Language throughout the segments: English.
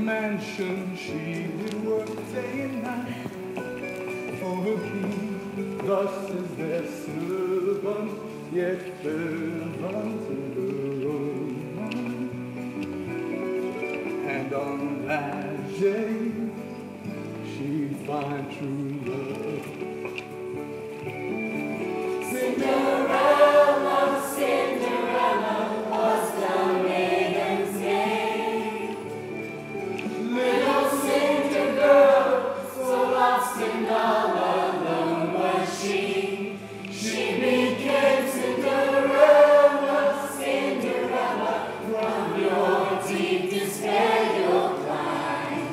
mansion she did work day and night for her king. Thus is their servant, yet fervent in her own mind. And on that day she'd find true love. Cinderella, Cinderella was the maiden's name. Little Cinder girl, so lost and all alone was she. She became Cinderella, Cinderella. From your deep despair you'll climb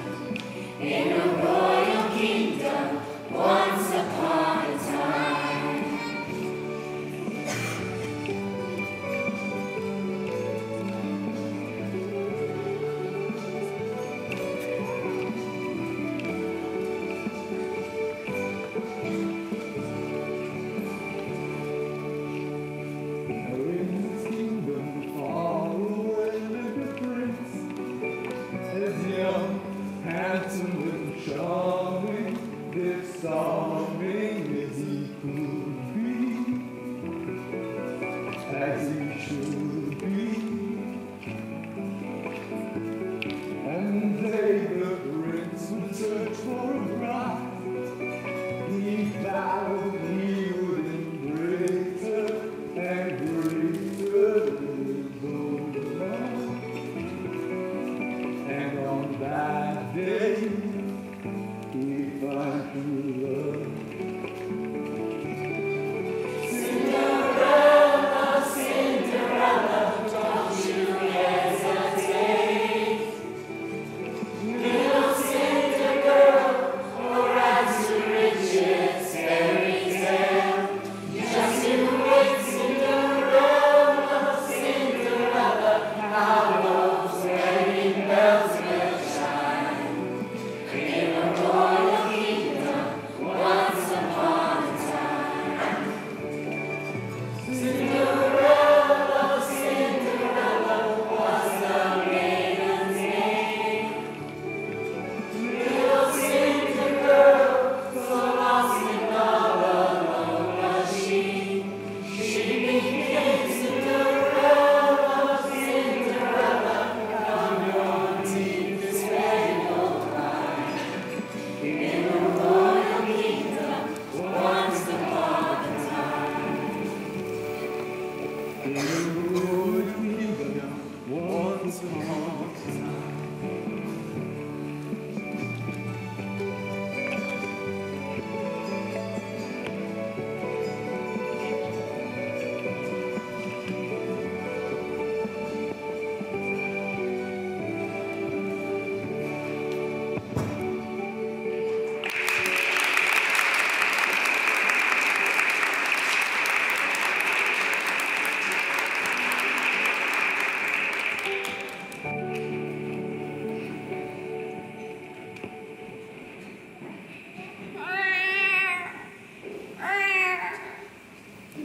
in a royal kingdom once upon a time. Charming as he could be, as he should be. And they, the prince, would search for a bride. He vowed he would embrace her and grace her with his own love. And on that day he found true love. Cinderella, Cinderella, don't you hesitate. Little Cinder girl, or rags to riches fairy tale. Just you wait, Cinderella, Cinderella, how those wedding bells will chime in a royal kingdom once upon a time. Cinderella, Cinderella was the maiden's name. Little Cinder girl, so lost and all alone was she. She became Cinderella, Cinderella. From your deep despair you'll climb in a royal kingdom once upon a time. In a royal kingdom once upon a time.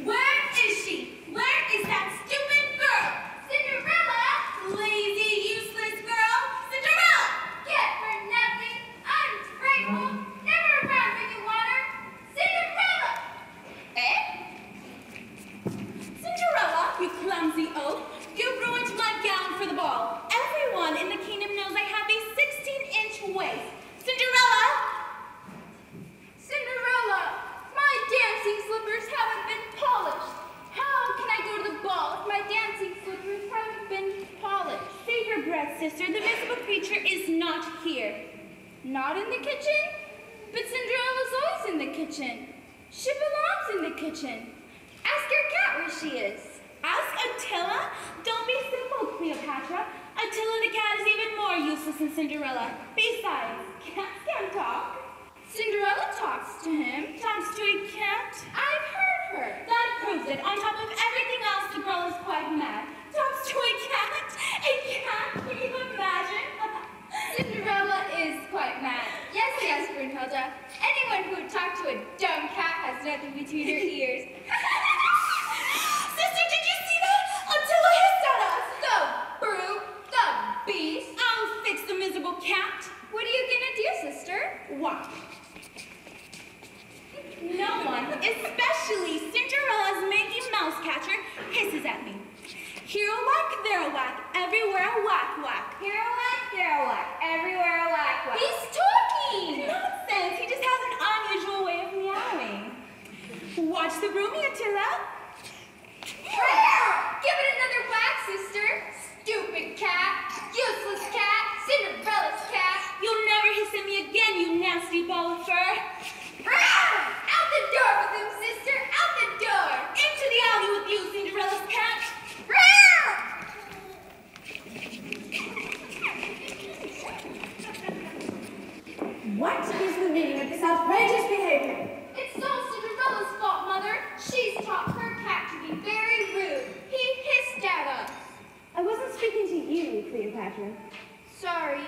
Where is she? Where is that stupid girl? Cinderella! Lazy, useless girl! Cinderella! Get for nothing, ungrateful, never around when you want her! Cinderella! Eh? Cinderella, you clumsy oaf! You ruined my gown for the ball. Everyone in the kingdom knows I have a 16-inch waist. Cinderella! Cinderella! My dancing slippers haven't been polished. How can I go to the ball if my dancing slippers haven't been polished? Save your breath, sister. The visible creature is not here. Not in the kitchen? But Cinderella's always in the kitchen. She belongs in the kitchen. Ask your cat where she is. Ask Attila? Don't be simple, Cleopatra. Attila the cat is even more useless than Cinderella. Besides, cats can't talk. Cinderella talks to him. Talks to a cat? I've heard her. That proves it. On top of everything else, the girl is quite mad. Talks to a cat? A cat? Can you imagine? Cinderella is quite mad. Yes, yes, Brunhilde. Anyone who would talk to a dumb cat has nothing between her ears. Sister, did you see that? Attila hissed at us. The brute, the beast. I'll fix the miserable miserable cat. What are you gonna do, sister? What? No one, especially Cinderella's Mickey Mouse catcher, hisses at me. Here a whack, there a whack, everywhere a whack whack. Here a whack, there a whack, everywhere a whack whack. He's talking! Nonsense, he just has an unusual way of meowing. Watch the brooming, Attila. Give it another whack, sister. Stupid cat, useless cat, Cinderella's cat. You'll never hiss at me again, you nasty ball of fur. Out the door with him, sister, out the door. Into the alley with you, Cinderella's cat. What is the meaning of this outrageous behavior? It's all Cinderella's fault, Mother. She's taught her cat to be very rude. He hissed at us. I wasn't speaking to you, Cleopatra. Sorry.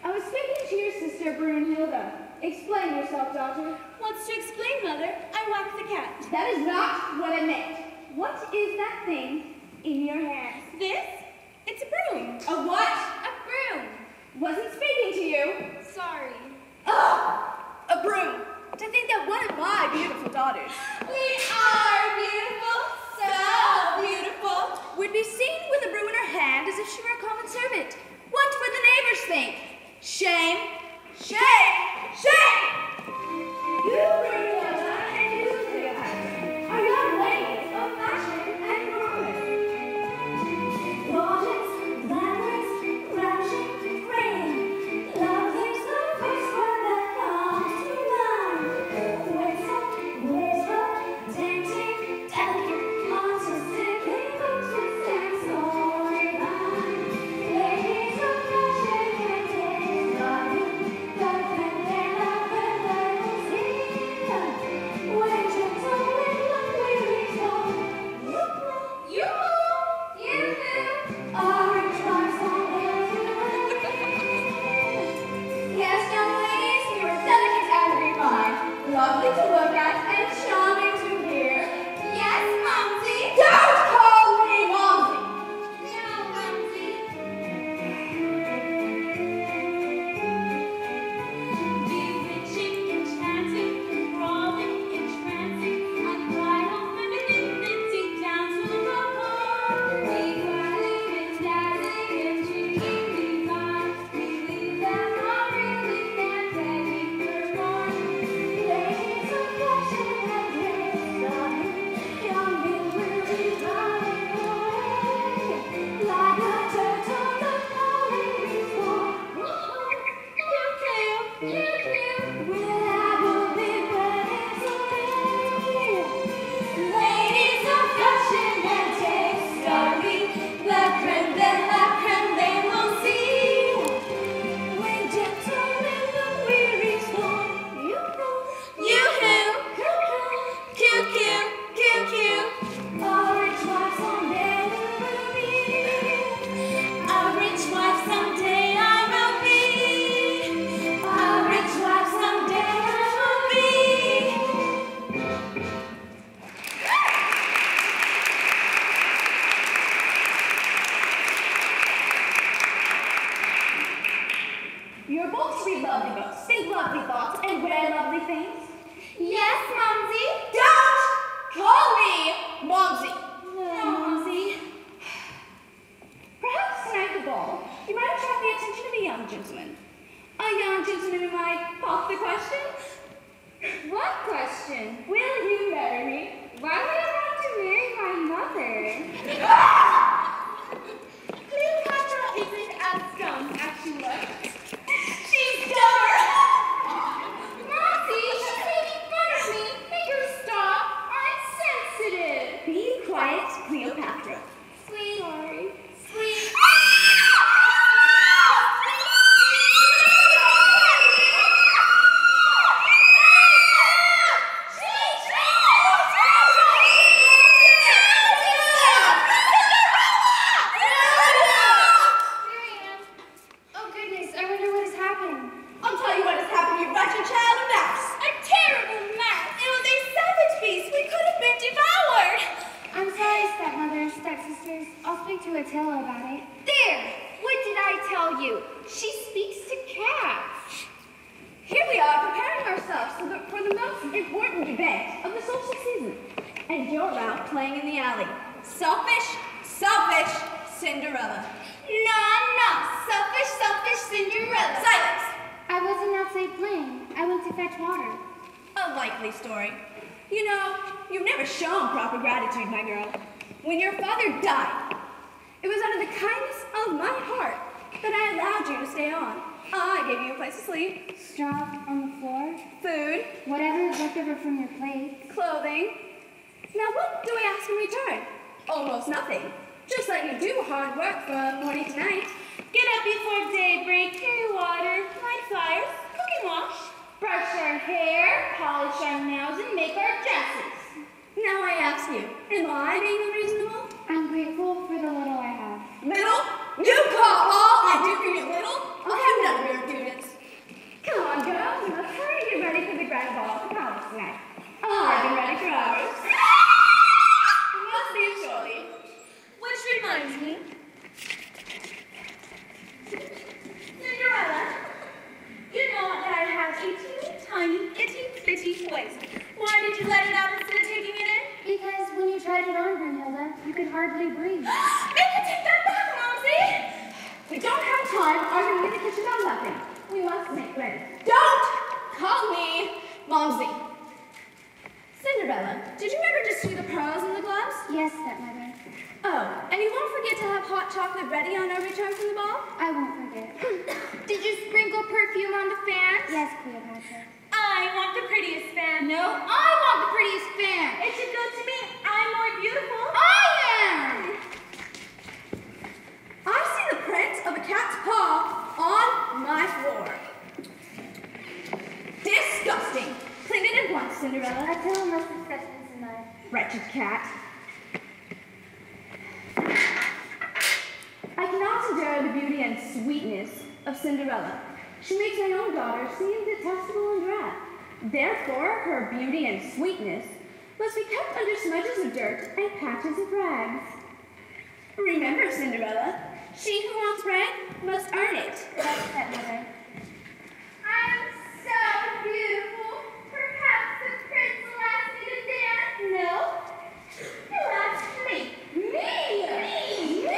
I was speaking to your sister, Brunhilde. Explain yourself, daughter. What's to explain, Mother? I whacked the cat. That is not what I meant. What is that thing in your hands? This? It's a broom. A what? A broom. Wasn't speaking to you. Sorry. Oh, a broom. To think that one of my beautiful daughters We are beautiful, so beautiful. would be seen with a broom in her hand as if she were a common servant. What would the neighbors think? Shame, shame, shame! You, Brunhilde, and you, Cleopatra, are young ladies of fashion and promise. Gorgeous, glamorous, ravishing, reigning. Love is the first word that comes to mind. Winsome, graceful, tempting, delicate, artistic, emotions and so divine. Ladies of fashion and taste, love you, girlfriend and lover, lovers in. When gentle and lovely resolve, you orange marks on their Yes, young ladies, you are delicate and refined, lovely to look at and charming to hear. Yes, Mumsy. Don't call me Momsy! No, Mumsy. Bewitching, enchanting, enthralling, entrancing, unbridled femininity down to the core. Beguiling and dazzling, intriguing, divine. We leave them all reeling and begging for more. Ladies of fashion and grace, young bewildered, darling boy, like a turtle that falling before. We'll have a big wedding someday. Ladies of fashion and taste, are we the creme de la creme they will see? When gentlemen look weary storm, Yoo-hoo. Coo-coo, coo-coo. orange wife someday will be. A rich wife someday I will be. A rich wife someday I will be. You're both to read lovely books, think lovely thoughts, and wear lovely things. Yes, Mumsy. Don't call me Momsy. No, Mumsy. Perhaps tonight at the ball, you might attract the attention of a young gentleman. A young gentleman who might pop the question, What question? will you marry me? Why would I want to marry my mother? Cleopatra isn't as dumb as she looks. She's dumber. Mumsy, she's making fun of me. Make her stop. I'm sensitive. Be quiet, Cleopatra. Sweet. Sorry. Sweet. Oh goodness, are important event of the social season, and you're out playing in the alley. Selfish, selfish Cinderella. No, selfish, selfish Cinderella. Silence! I wasn't outside playing. I went to fetch water. A likely story. You know, you've never shown proper gratitude, my girl. When your father died, it was out of the kindness of my heart that I allowed you to stay on. I gave you a place to sleep, Straw on the floor. food, Whatever is left over from your plate. clothing. Now what do I ask in return? Almost nothing. Just let you do hard work from morning to night. Get up before daybreak, carry water, light fires, cook and wash, brush our hair, polish our nails, and make our dresses. Now I ask you, am I being unreasonable? I'm grateful for the little I have. Little? You call all I do for you little? I'll have none of your impudence. Come on, girls, we must hurry and get ready for the grand ball at the palace tonight. I've been ready for hours. We must leave shortly. Which reminds me, Cinderella, you know that I have a teeny tiny, itty bitty voice. Why did you let it out instead of taking it in? Because when you tried it on, Brunhilde, you could hardly breathe. Make it take that back, Momsy! We don't have time arguing in the kitchen on nothing. We must make ready. Don't call me Momsy. Cinderella, did you ever just see the pearls in the gloves? Yes, stepmother. Oh, and you won't forget to have hot chocolate ready on our return from the ball? I won't forget. Did you sprinkle perfume on the fans? Yes, Cleopatra. I want the prettiest fan. No, I want the prettiest fan. It should go to me. I'm more beautiful. I am! I see the print of a cat's paw on my floor. Disgusting. Clean it at once, Cinderella. I tell him must have stepped into tonight. Wretched cat. I cannot endure the beauty and sweetness of Cinderella. She makes my own daughter seem detestable and drab. Therefore, her beauty and sweetness must be kept under smudges of dirt and patches of rags. Remember, Cinderella, she who wants bread must earn it. Yes, stepmother. I'm so beautiful. Perhaps the prince will ask me to dance. No. He'll ask me. Me!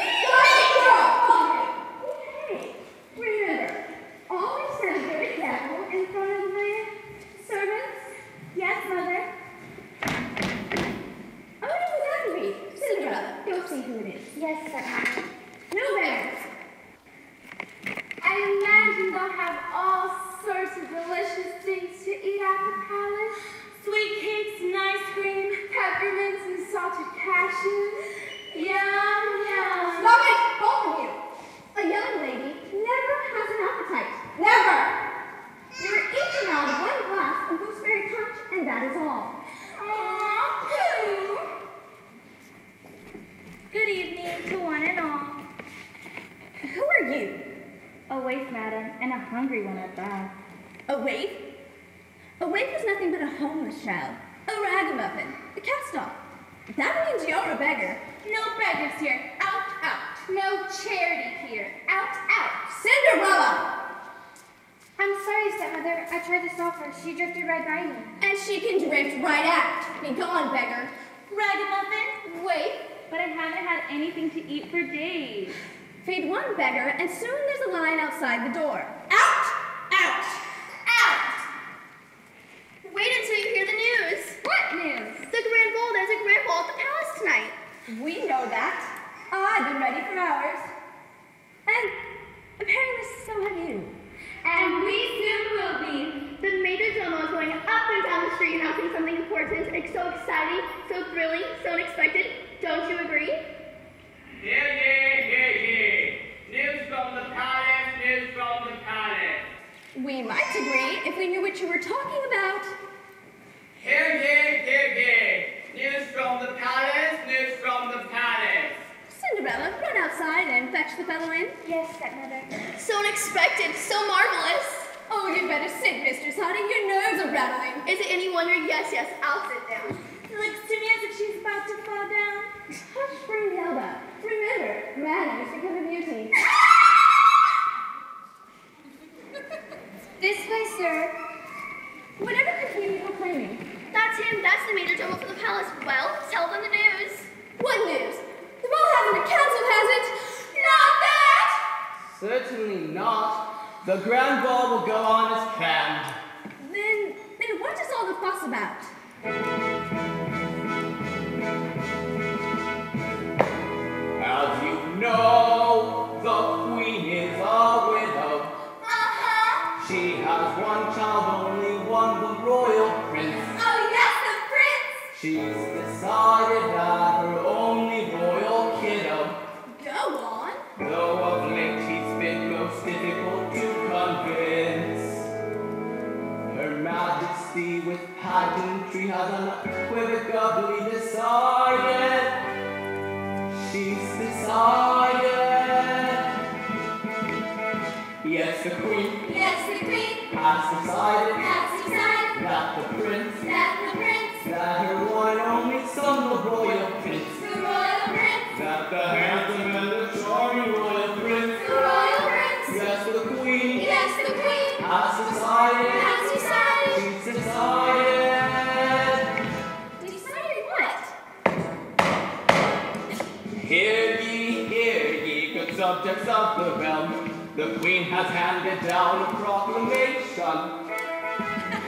Okay. Remember, always set a good example in front of the servants. Yes, mother. I wonder who that would be. Cinderella, go see who it is. Yes, stepmother. No better. I imagine they'll have all sorts of delicious things to eat at the palace. Sweet cakes and ice cream, peppermints and salted cashews. Yum, yum. Stop it, both of you. A young lady never has an appetite. Never. You're each allowed one glass of gooseberry punch, and that is all. Aw, Pooh. Good evening to one and all. Who are you? A waif, madam, and a hungry one at that. A waif? A waif is nothing but a homeless child. A ragamuffin. A cast-off. That means you're a beggar. No beggars here. Out, out. No charity here. Out, out. Cinderella! I'm sorry, stepmother. I tried to stop her. She drifted right by me. And she can drift right out. Be gone, beggar. Ragamuffin, wait. But I haven't had anything to eat for days. Feed one beggar, and soon there's a line outside the door. Out! Out! Out! Wait until you hear the news. What news? The grand ball. There's a grand ball at the palace tonight. We know that. I've been ready for hours. And apparently so have you. And we soon will be. The major domo is going up and down the street announcing something important. It's so exciting, so thrilling, so unexpected. Don't you agree? Hear ye, hear ye. News from the palace, news from the palace. We might agree if we knew what you were talking about. Hear ye, hear ye. News from the palace, news from the palace. Cinderella, run outside and fetch the fellow in. Yes, stepmother. So unexpected, so marvelous. Oh, you'd better sit, Mistress Honey. Your nerves are rattling. Is it any wonder? Yes, yes, I'll sit down. Looks to me as if she's about to fall down. Hush, Brunhilde. Remember, manners become a beauty. This way, sir. Whatever could you be proclaiming? that's him. That's the majordomo for the palace. Well, tell them the news. What news? The ball hasn't been cancelled, has it? Not that! Certainly not. The grand ball will go on as planned. Then what is all the fuss about? As you know, the queen is a widow. Uh-huh. She has one child, only one, the royal prince. Oh, yes, the prince. She's decided that her only royal kiddo, Go on. though of late he's been most difficult to convince. Her Majesty with pageantry has unequivocally decided. She's decided. Yes, the queen Yes, the queen has decided has decided that the prince, that that her one and only son, the royal prince, the royal prince, that the handsome and the charming royal prince, the royal prince, yes, the queen yes, the queen has decided. has decided. She's decided. Decided what? Hear ye, good subjects of the realm. The queen has handed down a proclamation.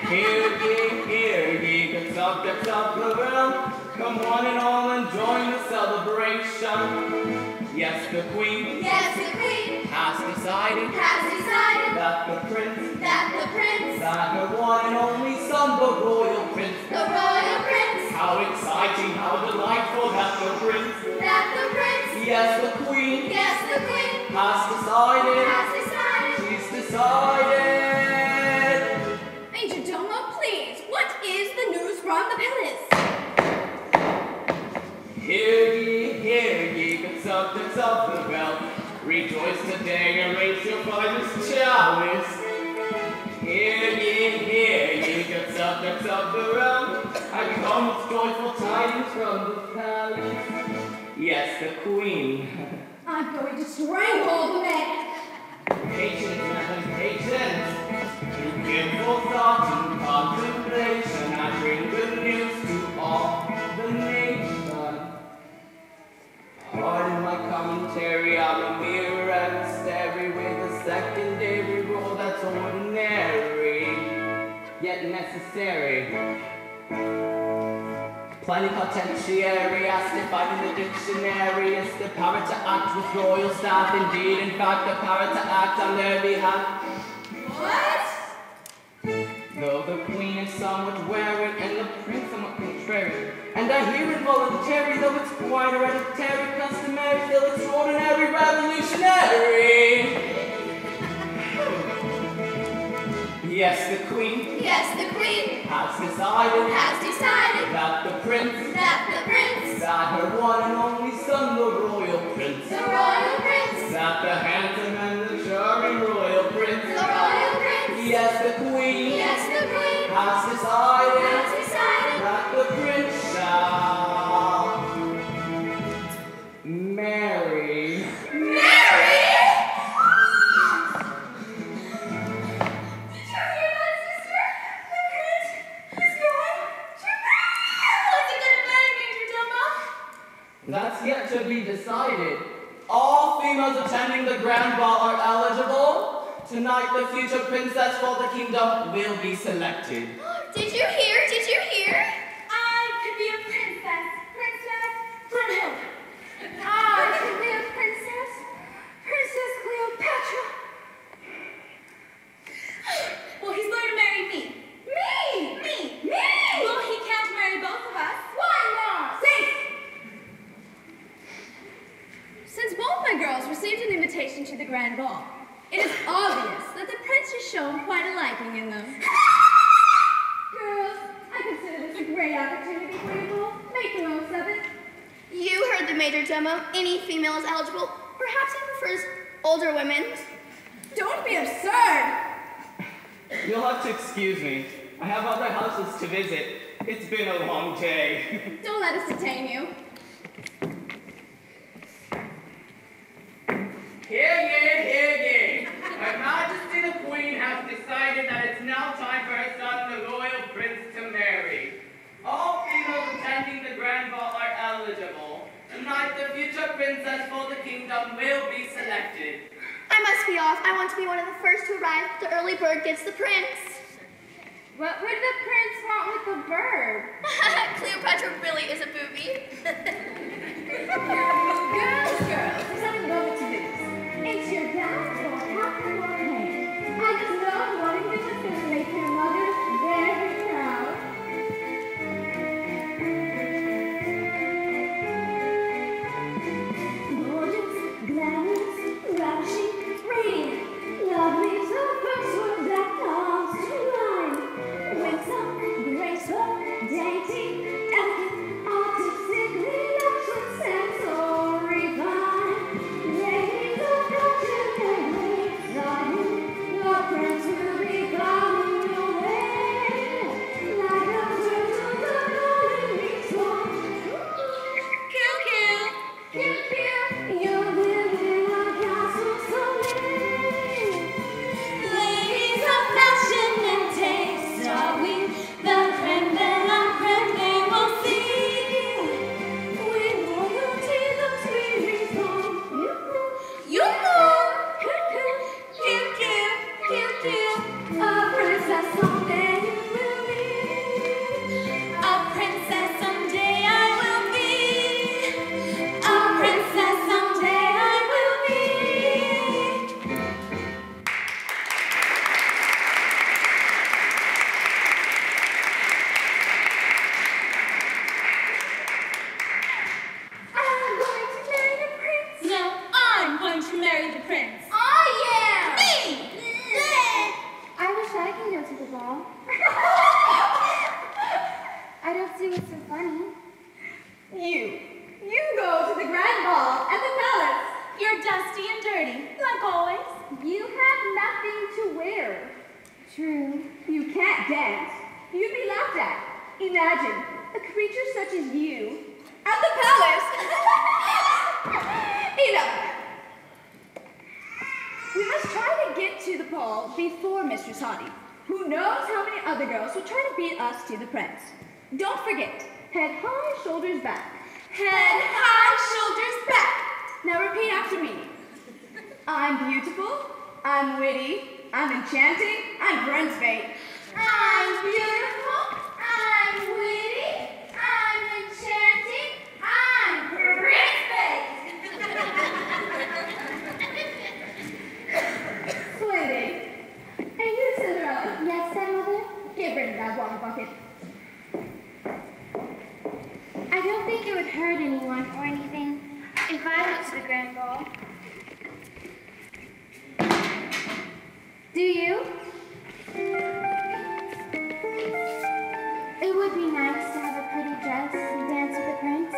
Hear ye, good subjects of the realm. Come one and all and join the celebration. Yes, the queen Yes, the queen has decided has decided that the prince, that the prince, that her one and only son, the royal prince. the royal prince, How exciting, how delightful that the prince, that the prince, yes, the queen yes, the queen has decided. has decided. She's decided. Majordomo, please, what is the news from the palace? Hear ye, good subjects of the realm. Rejoice today and raise your finest chalice. Hear ye, good subjects of the realm. And come with joyful tidings from the palace. Yes, the queen. I'm going to strangle the man. Patience, madam, patience. You give full thought and contemplation. I bring good news to all the nation. Pardon my commentary, I'm a mere emissary with a secondary role that's ordinary, yet necessary. Plenipotentiary, asked if I'm in the dictionary, is the power to act with royal staff, indeed, in fact, the power to act on their behalf. What? Though the queen is somewhat wary and the prince somewhat contrary, and I hear involuntary, though it's quite hereditary, customary, still extraordinary, revolutionary. Yes, the queen Yes, the queen has decided has decided that the prince, that the prince, that her one and only son, the royal prince, the royal prince, that the handsome and the charming royal prince, the royal prince, yes, the queen yes, the queen has decided has decided that the prince shall marry. Mary! Did you hear that, sister? The prince is going to marry! What's he gonna marry, Majordomo? That's yet to be decided. All females attending the grand ball are eligible. Tonight, the future princess for the kingdom will be selected. Did you hear? Did you hear? I could be a princess. Princess Brunhilde. I could be a princess. Princess Cleopatra. Well, he's going to marry me. Me! Me! Well, he can't marry both of us. Why not? Safe! Since both my girls received an invitation to the grand ball, it is obvious that the prince has shown quite a liking in them. Girls, I consider this a great opportunity for you both. Make the most of it. You heard the majordomo. Any female is eligible. Perhaps he prefers older women. Don't be absurd! You'll have to excuse me. I have other houses to visit. It's been a long day. Don't let us detain you. Hear ye! Her Majesty the Queen has decided that it's now time for her son, the royal prince, to marry. Tonight the future princess for the kingdom will be selected. I must be off. I want to be one of the first to arrive. The early bird gets the prince. What would the prince want with the bird? Cleopatra really is a booby. Girls, there's nothing going to lose. It's your dad's ball, half the one hand. I just know what it is going to make your mother very proud. Gorgeous, glamorous, ravishing, radiant, lovely is the first word that comes to mind. Winsome, graceful, dainty, elegant, artistically natural, sensory fine. Ladies of fashion and grace are you, your prince will be coming your way. Like a turtle, the golden wings swan. Coo-coo, you live in a castle so big. Ladies of fashion and taste are we, the creme de la creme they will see. With royalty looks we respond. You know, cute, cute, cute. A princess someday you will be. A princess someday I will be. A princess someday I will be. I'm going to marry the prince. No, I'm going to marry the prince. Oh yeah! Me! I wish I could go to the ball. I don't see what's so funny. You go to the grand ball at the palace. You're dusty and dirty, like always. You have nothing to wear. True. You can't dance. You'd be laughed at. Imagine a creature such as you at the palace. Enough. We must try to get to the ball before Mistress Hottie. Who knows how many other girls will try to beat us to the prince. Don't forget, head high, shoulders back. Head high, shoulders back. Now repeat after me. I'm beautiful, I'm witty, I'm enchanting, I'm Prince Fate. I'm beautiful, I'm witty, I'm enchanting, I'm Splendid. And you, Cinderella, Yes, stepmother? get rid of that water bucket. I don't think it would hurt anyone or anything if I went to the grand ball. Do you? It would be nice to have a pretty dress and dance with the prince.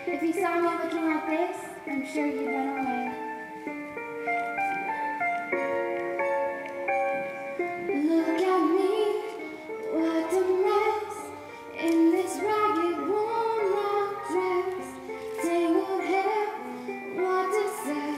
If he saw me looking like this, I'm sure he'd run away. Look at me, what a mess in this ragged worn out dress. Tangled hair, what to say?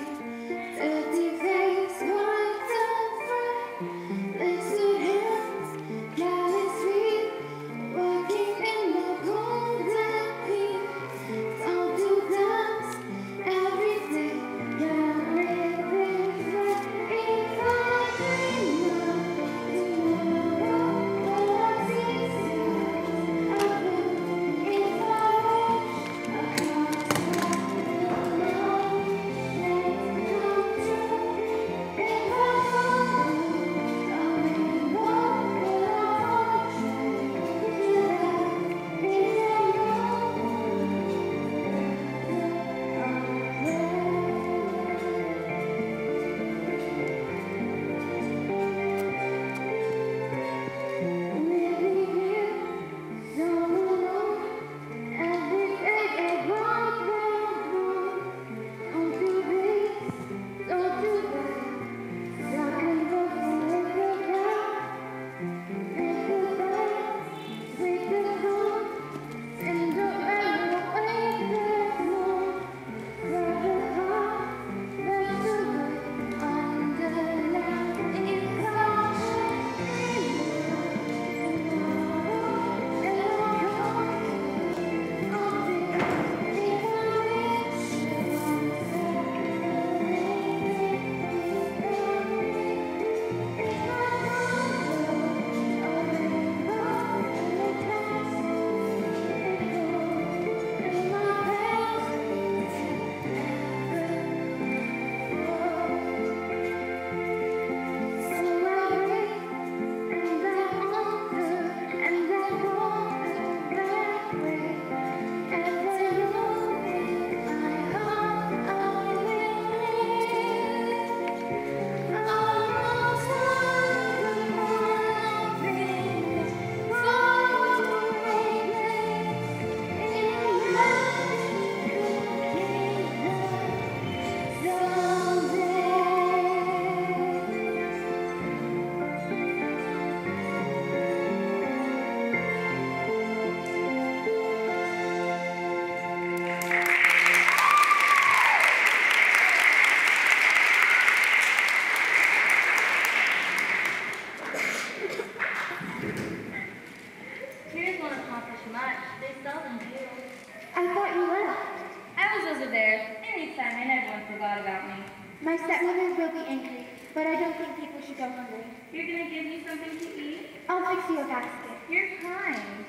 there anytime and everyone forgot about me. My stepmother will be angry, but I don't think people should go hungry. You're gonna give me something to eat? I'll fix you a basket. You're kind.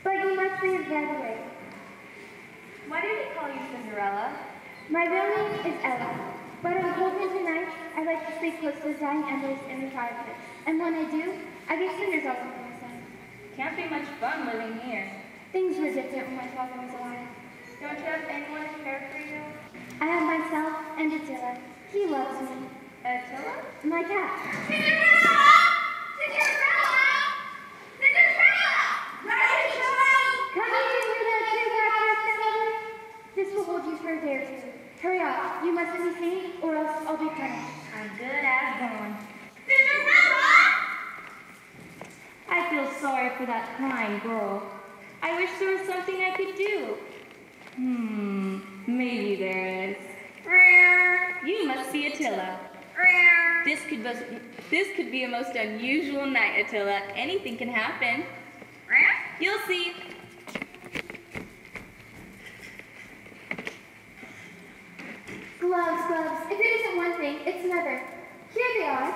But you must leave right away. Why do they call you Cinderella? My real name is Ella, but on cold winter nights, I like to sleep close to the dying embers in the fireplace. And when I do, I get cinders all over myself. Can't be much fun living here. Things were different when my father was alive. Don't you have anyone to care for you? I have myself and Attila. He loves me. Attila? My cat. Cinderella! Cinderella! Cinderella! Rachel! Come here, little tree stepmother. This will hold you for a day or two. Hurry up. You mustn't be seen, or else I'll be punished. I'm good as gone. Cinderella! I feel sorry for that crying girl. I wish there was something I could do. Maybe there is. You must be Attila. This could be a most unusual night, Attila. Anything can happen. You'll see. Gloves, gloves. If it isn't one thing, it's another. Here they are.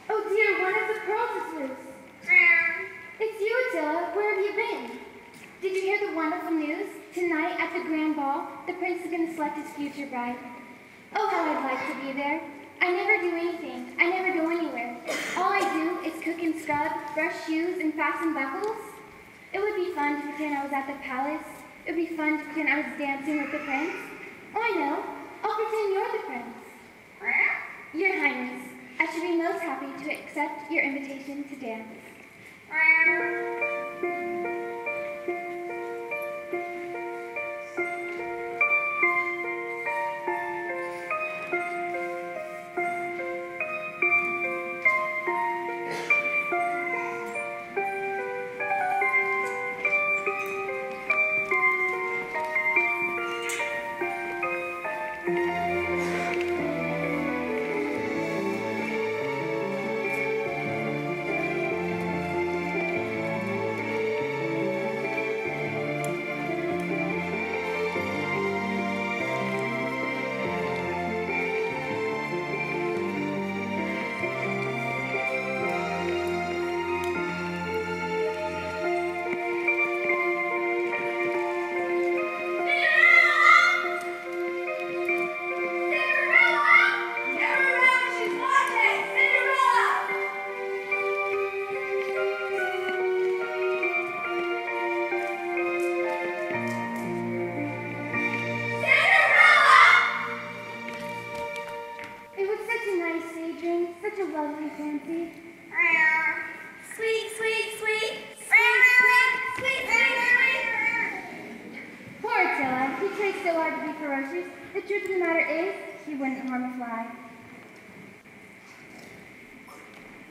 Oh dear, one of the pearls is loose. It's you, Attila. Where have you been? Did you hear the wonderful news? Tonight at the grand ball, the prince is going to select his future bride. Oh, how I'd like to be there. I never do anything. I never go anywhere. All I do is cook and scrub, brush shoes, and fasten buckles. It would be fun to pretend I was at the palace. It would be fun to pretend I was dancing with the prince. Oh, I know. I'll pretend you're the prince. Your Highness, I should be most happy to accept your invitation to dance. The truth of the matter is, he wouldn't harm a fly.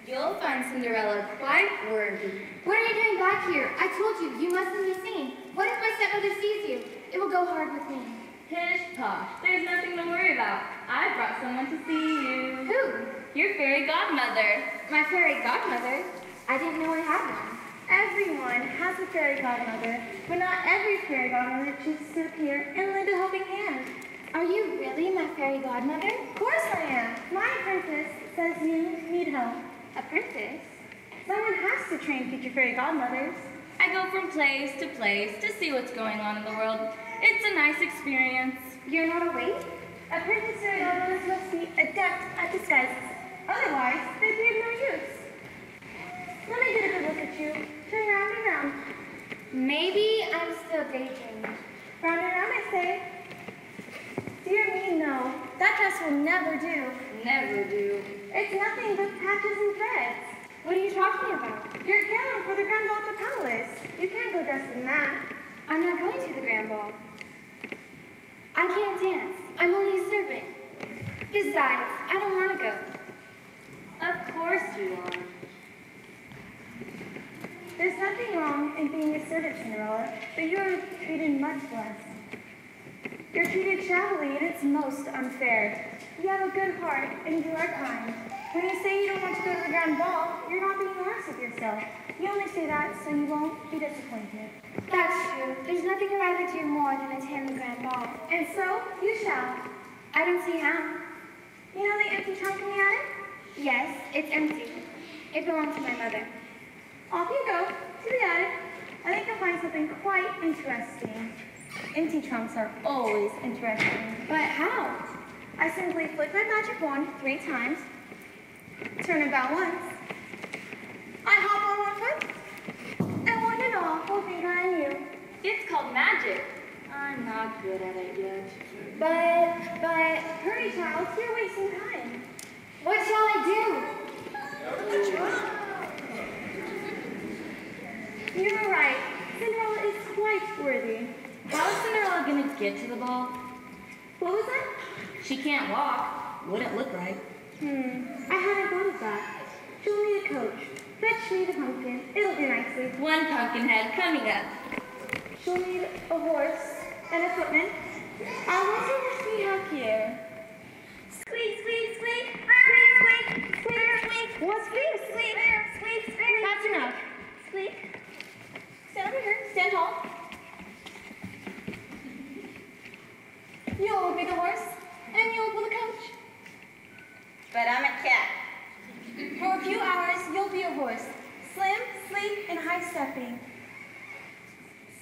You'll find Cinderella quite worthy. What are you doing back here? I told you, you mustn't be seen. What if my stepmother sees you? It will go hard with me. Pish posh, there's nothing to worry about. I brought someone to see you. Who? Your fairy godmother. My fairy godmother? I didn't know I had one. Everyone has a fairy godmother, but not every fairy godmother chooses to appear and lend a helping hand. Are you really my fairy godmother? Of course I am. My princess says you need help. A princess? Someone has to train future fairy godmothers. I go from place to see what's going on in the world. It's a nice experience. You're not awake? A princess fairy godmother must be adept at disguises. Otherwise, they'd be of no use. Let me get a good look at you. Turn round and round. Maybe I'm still daydreaming. Round and round, I say. Dear me, no. That dress will never do. Never do. It's nothing but patches and threads. What are you talking about? Your gown for the grand ball at the palace. You can't go dressed in that. I'm not going to the grand ball. I can't dance. I'm only a servant. Besides, I don't want to go. Of course you are. There's nothing wrong in being a servant, Cinderella, but you are treated much less. You're treated shabbily, and it's most unfair. You have a good heart, and you are kind. When you say you don't want to go to the grand ball, you're not being honest with yourself. You only say that so you won't be disappointed. That's true. There's nothing I'd rather do more than attend the grand ball. And so, you shall. I don't see how. You know the empty trunk in the attic? Yes, it's empty. It belonged to my mother. Off you go, to the attic. I think you'll find something quite interesting. Empty trunks are always interesting. But how? I simply flick my magic wand 3 times, turn about once. I hop on one foot, and one and all will finger on you. It's called magic. I'm not good at it yet. But, hurry, child, you're wasting time. What shall I do? You're right. Cinderella is quite worthy. How is Cinderella gonna get to the ball? What was that? She can't walk. Wouldn't look right. I hadn't thought of that. She'll need a coach. Fetch me the pumpkin. It'll do nicely. One pumpkin head coming up. She'll need a horse and a footman. I'll let her see how here. Squeak, squeak, squeak, squeak, squeak, squeak, squeak. What's this? Squeak, squeak, squeak. That's enough. Squeak. Stand over here. Stand tall. You'll be the horse, and you'll pull the coach. But I'm a cat. For a few hours, you'll be a horse. Slim, sleek, and high-stepping.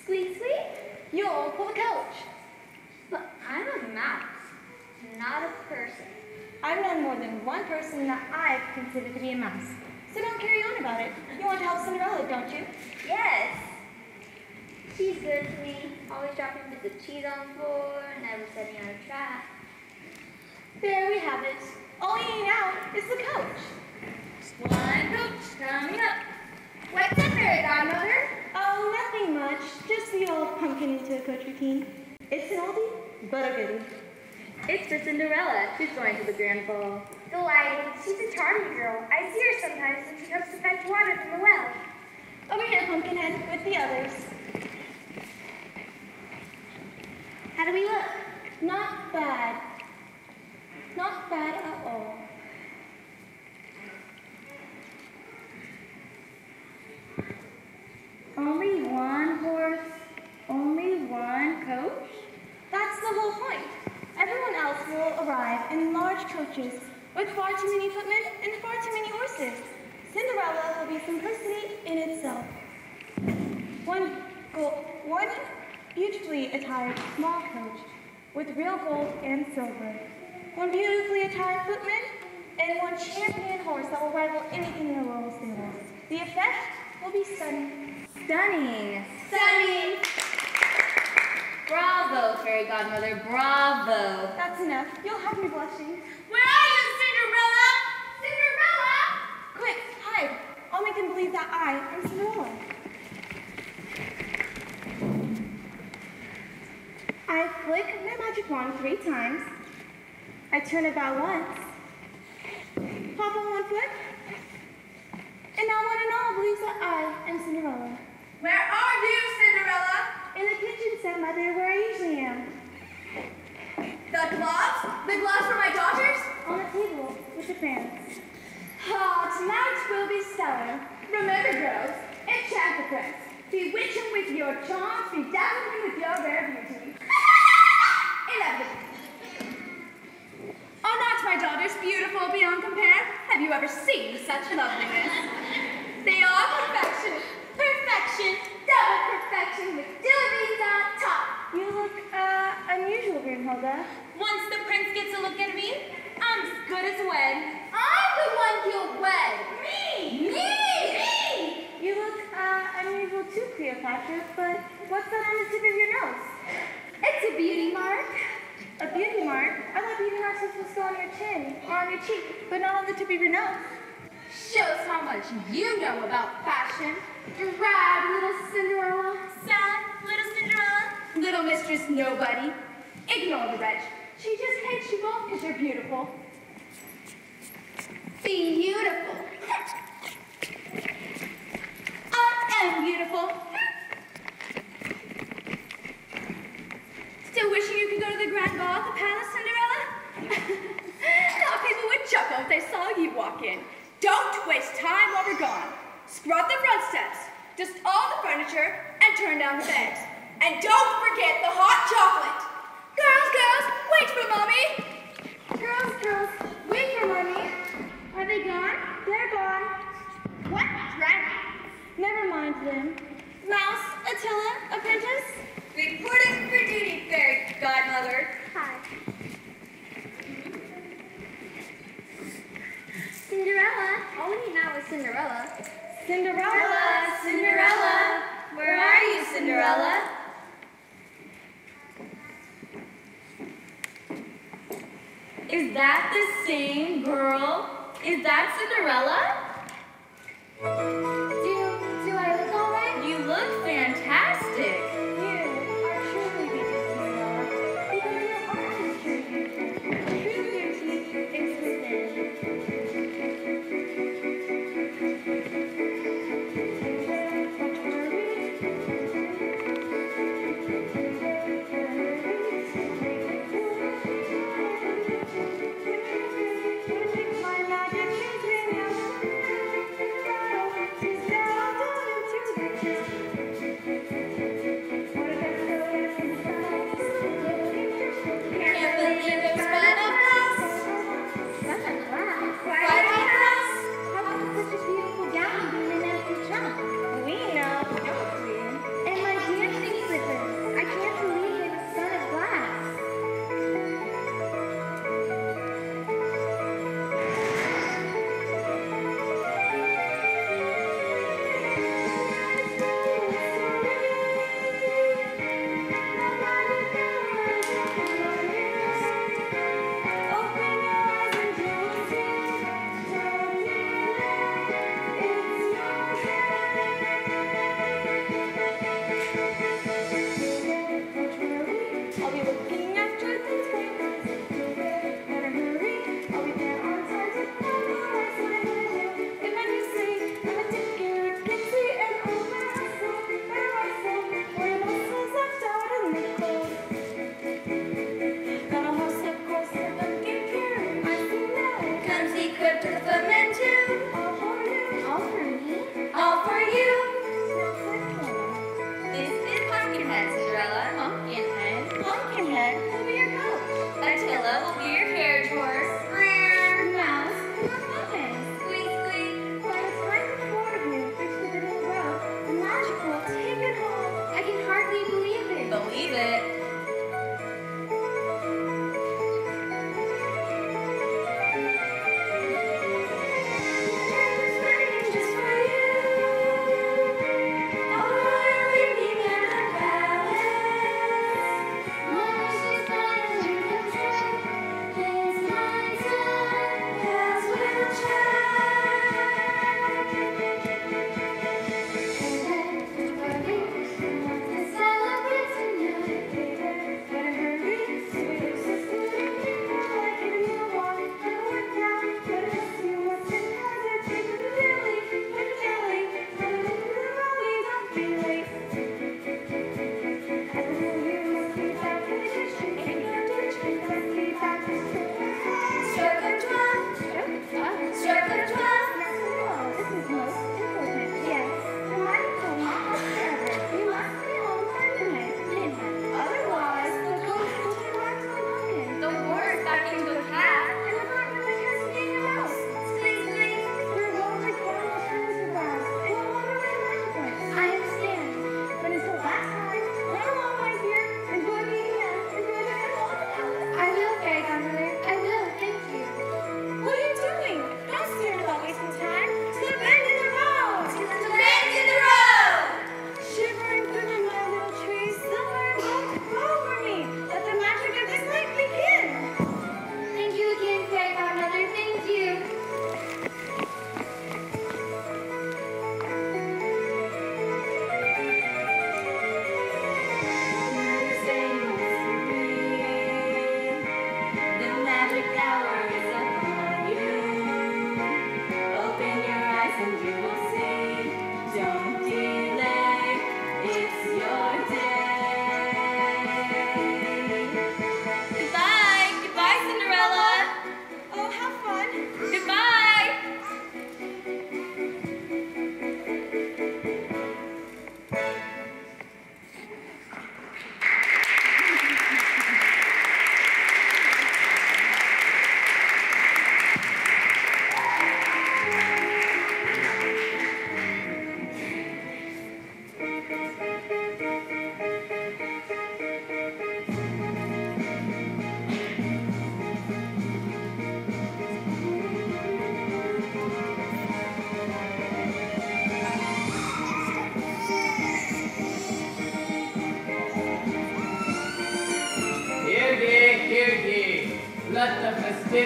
Squeak, squeak. You'll pull the coach. But I'm a mouse, not a person. I've known more than one person that I've considered to be a mouse. So don't carry on about it. You want to help Cinderella, don't you? Yes. She's good to me, always dropping bits of cheese on the floor, never setting out a trap. There we have it. All you need now is the coach. One coach coming up. What's in there, Godmother? Oh, nothing much. Just the old pumpkin into a coach routine. It's an oldie, but a goodie. It's for Cinderella. She's going to the grand ball. Delighted. She's a charming girl. I see her sometimes when she comes to fetch water from the well. Over here, Pumpkinhead, with the others. How do we look? Not bad. Not bad at all. Only one horse, only one coach? That's the whole point. Everyone else will arrive in large coaches with far too many footmen and far too many horses. Cinderella will be simplicity in itself. One beautifully attired small coach with real gold and silver. One beautifully attired footman, and one champion horse that will rival anything in the royal stable. The effect will be stunning. Stunning. Stunning! Bravo, Fairy Godmother, bravo. That's enough. You'll have me blushing. Where are you, Cinderella? Cinderella! Quick, hide. I'll make them believe that I am Cinderella. I flick my magic wand 3 times. I turn about once. Hop on one foot. And now one and all believes that I am Cinderella. Where are you, Cinderella? In the kitchen, stepmother, where I usually am. The gloves? The gloves for my daughters? On the table with the fans. Tonight will be stellar. Remember, girls, enchant the prince. Bewitch him with your charms, bedazzle him with your rare beauty. 11. Are not my daughters beautiful beyond compare? Have you ever seen such loveliness? They are perfection. Perfection. Double perfection with diligence on top. You look, unusual, Brunhilde. Once the prince gets a look at me, I'm as good as wed. I'm the one he'll wed. Me! Me! You look, unusual too, Cleopatra, but what's that on the tip of your nose? It's a beauty mark. A beauty mark? I thought beauty marks were supposed to go on your chin or on your cheek, but not on the tip of your nose. Shows how much you know about fashion. Drab little Cinderella. Sad little Cinderella. Little Mistress Nobody. Ignore the wretch. She just hates you both because you're beautiful. Beautiful. I am beautiful. Still wishing you could go to the grand ball at the palace, Cinderella? How people would chuckle if they saw you walk in. temperature and turn down the beds. And don't forget the hot chocolate. Girls, wait for Mommy. Girls, wait for Mommy. Are they gone? They're gone. What dragon? Never mind them. Mouse, Attila, apprentice? Reporting for duty, fairy godmother. Hi. Cinderella. All we need now is Cinderella. Cinderella, Cinderella. Where are you, Cinderella? Is that the same girl? Is that Cinderella? Do I look all right? You look fantastic. You are truly beautiful, Cinderella, because you are a true beauty. True beauty is within. My magic is real.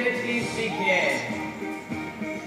festivities begin.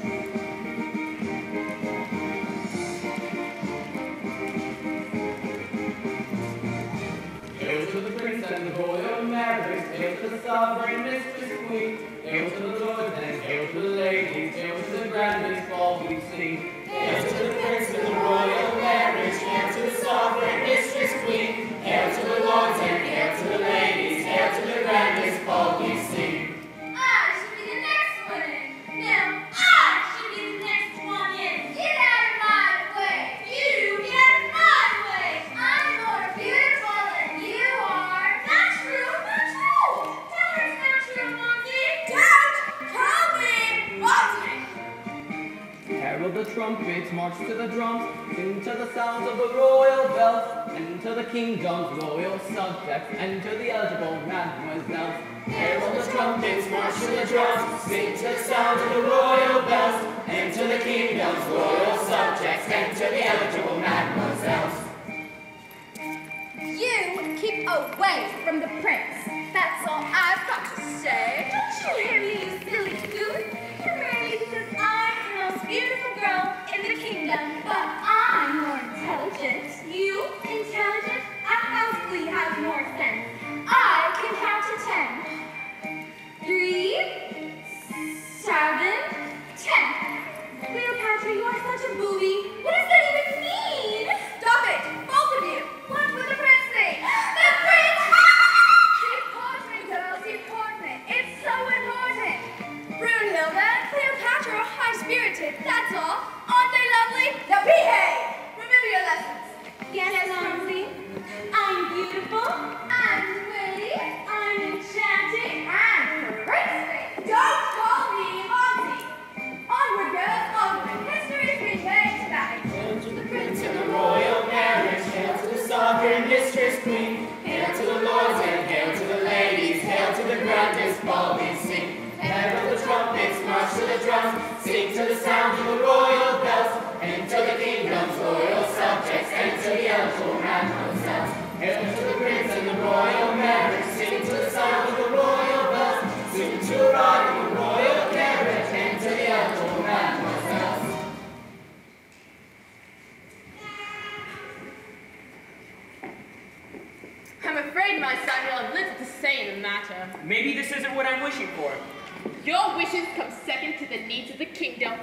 Hail to the prince and the royal marriage, hail to the sovereign mistress queen, hail to the lords and hail to the ladies, hail to the grandest ball we see. Hail to the prince and the royal marriage, hail to the sovereign mistress queen, hail to the lords and hail to the ladies, hail to the grandest ball we see. I should be the next one in. Now, I should be the next one in. Get out of my way. You get out of my way. I'm more beautiful than you are. Not true, not true. Tell her it's not true, Monty. Don't call me Monty. Herald the trumpets, march to the drums, sing to the sounds of the royal bells, enter the kingdom's loyal subjects, enter the eligible mademoiselles. Herald the trumpets, march to the drums, sing to the sound of the royal bells, enter the kingdom's loyal subjects, enter the eligible mademoiselles. You keep away from the prince. That's all I've got to say. Don't you hear me, you silly goose? You're married because I'm the most beautiful girl in the kingdom, but I'm more intelligent. You intelligent? A house flea has more sense. I can count to 10. 3, 7, 10. Cleopatra, you are such a booby. What does that even mean? Stop it, both of you. What would the prince say? The prince! Keep portrait, girls, keep portrait. It's so important. Brunhilde, Cleopatra are high-spirited, that's all. Aren't they lovely? Now behave! Remember your lessons. Yes, Mumsy. I'm beautiful. I'm witty. I'm enchanting. I'm crazy. Don't call me Mumsy. Onward, girls, onward. History's being made tonight. Hail to the prince and the royal marriage, hail to the sovereign mistress queen, hail to the lords and hail to the ladies, hail to the grandest ball we sing. Herald the trumpets, march to the drums, sing to the sound of the royal bells, enter the kingdom's loyal subjects, enter the eligible mademoiselles. Hail to the prince and the royal marriage, sing to the sound of the royal bells, soon to arrive in the royal carriage, enter the eligible mademoiselles. I'm afraid, my son, you'll have little to say in the matter. Maybe this isn't what I'm wishing for. Your wishes come second to the needs of the kingdom.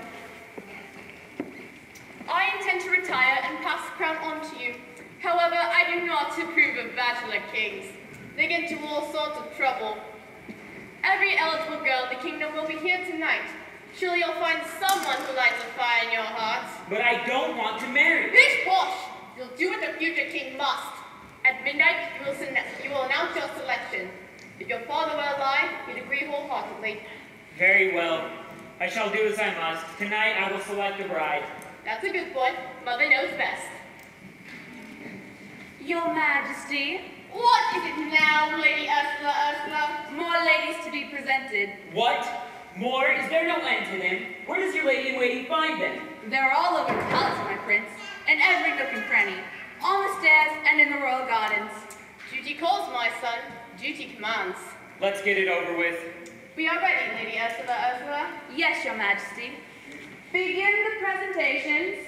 I intend to retire and pass the crown on to you. However, I do not approve of bachelor kings. They get into all sorts of trouble. Every eligible girl in the kingdom will be here tonight. Surely you'll find someone who lights a fire in your hearts. But I don't want to marry. Bish bosh! You'll do what the future king must. At midnight, you will announce your selection. If your father were alive, he'd agree wholeheartedly. Very well. I shall do as I must. Tonight I will select the bride. That's a good boy. Mother knows best. Your Majesty, What is it now, Lady Ursula? more ladies to be presented. What? More? Is there no end to them? Where does your lady-in-waiting find them? They're all over the palace, my prince, in every nook and cranny, on the stairs and in the royal gardens. Duty calls, my son. Duty commands. Let's get it over with. We are ready, Lady Ursula. Yes, Your Majesty. Begin the presentations.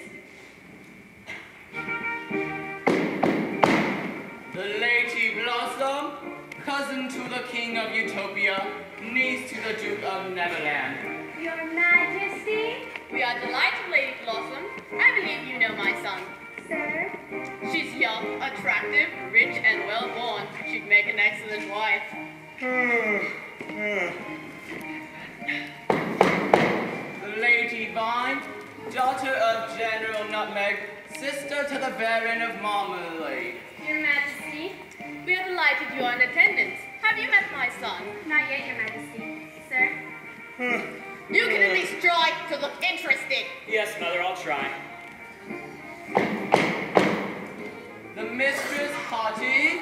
The Lady Blossom, cousin to the King of Utopia, niece to the Duke of Neverland. Your Majesty, We are delighted, Lady Blossom. I believe you know my son. sir. She's young, attractive, rich, and well-born. She'd make an excellent wife. The Lady Vine, daughter of General Nutmeg, sister to the Baron of Marmalade. Your Majesty, We are delighted you are in attendance. Have you met my son? not yet, Your Majesty. Sir, You can at least try to look interested. Yes, Mother, I'll try. The mistress, haughty,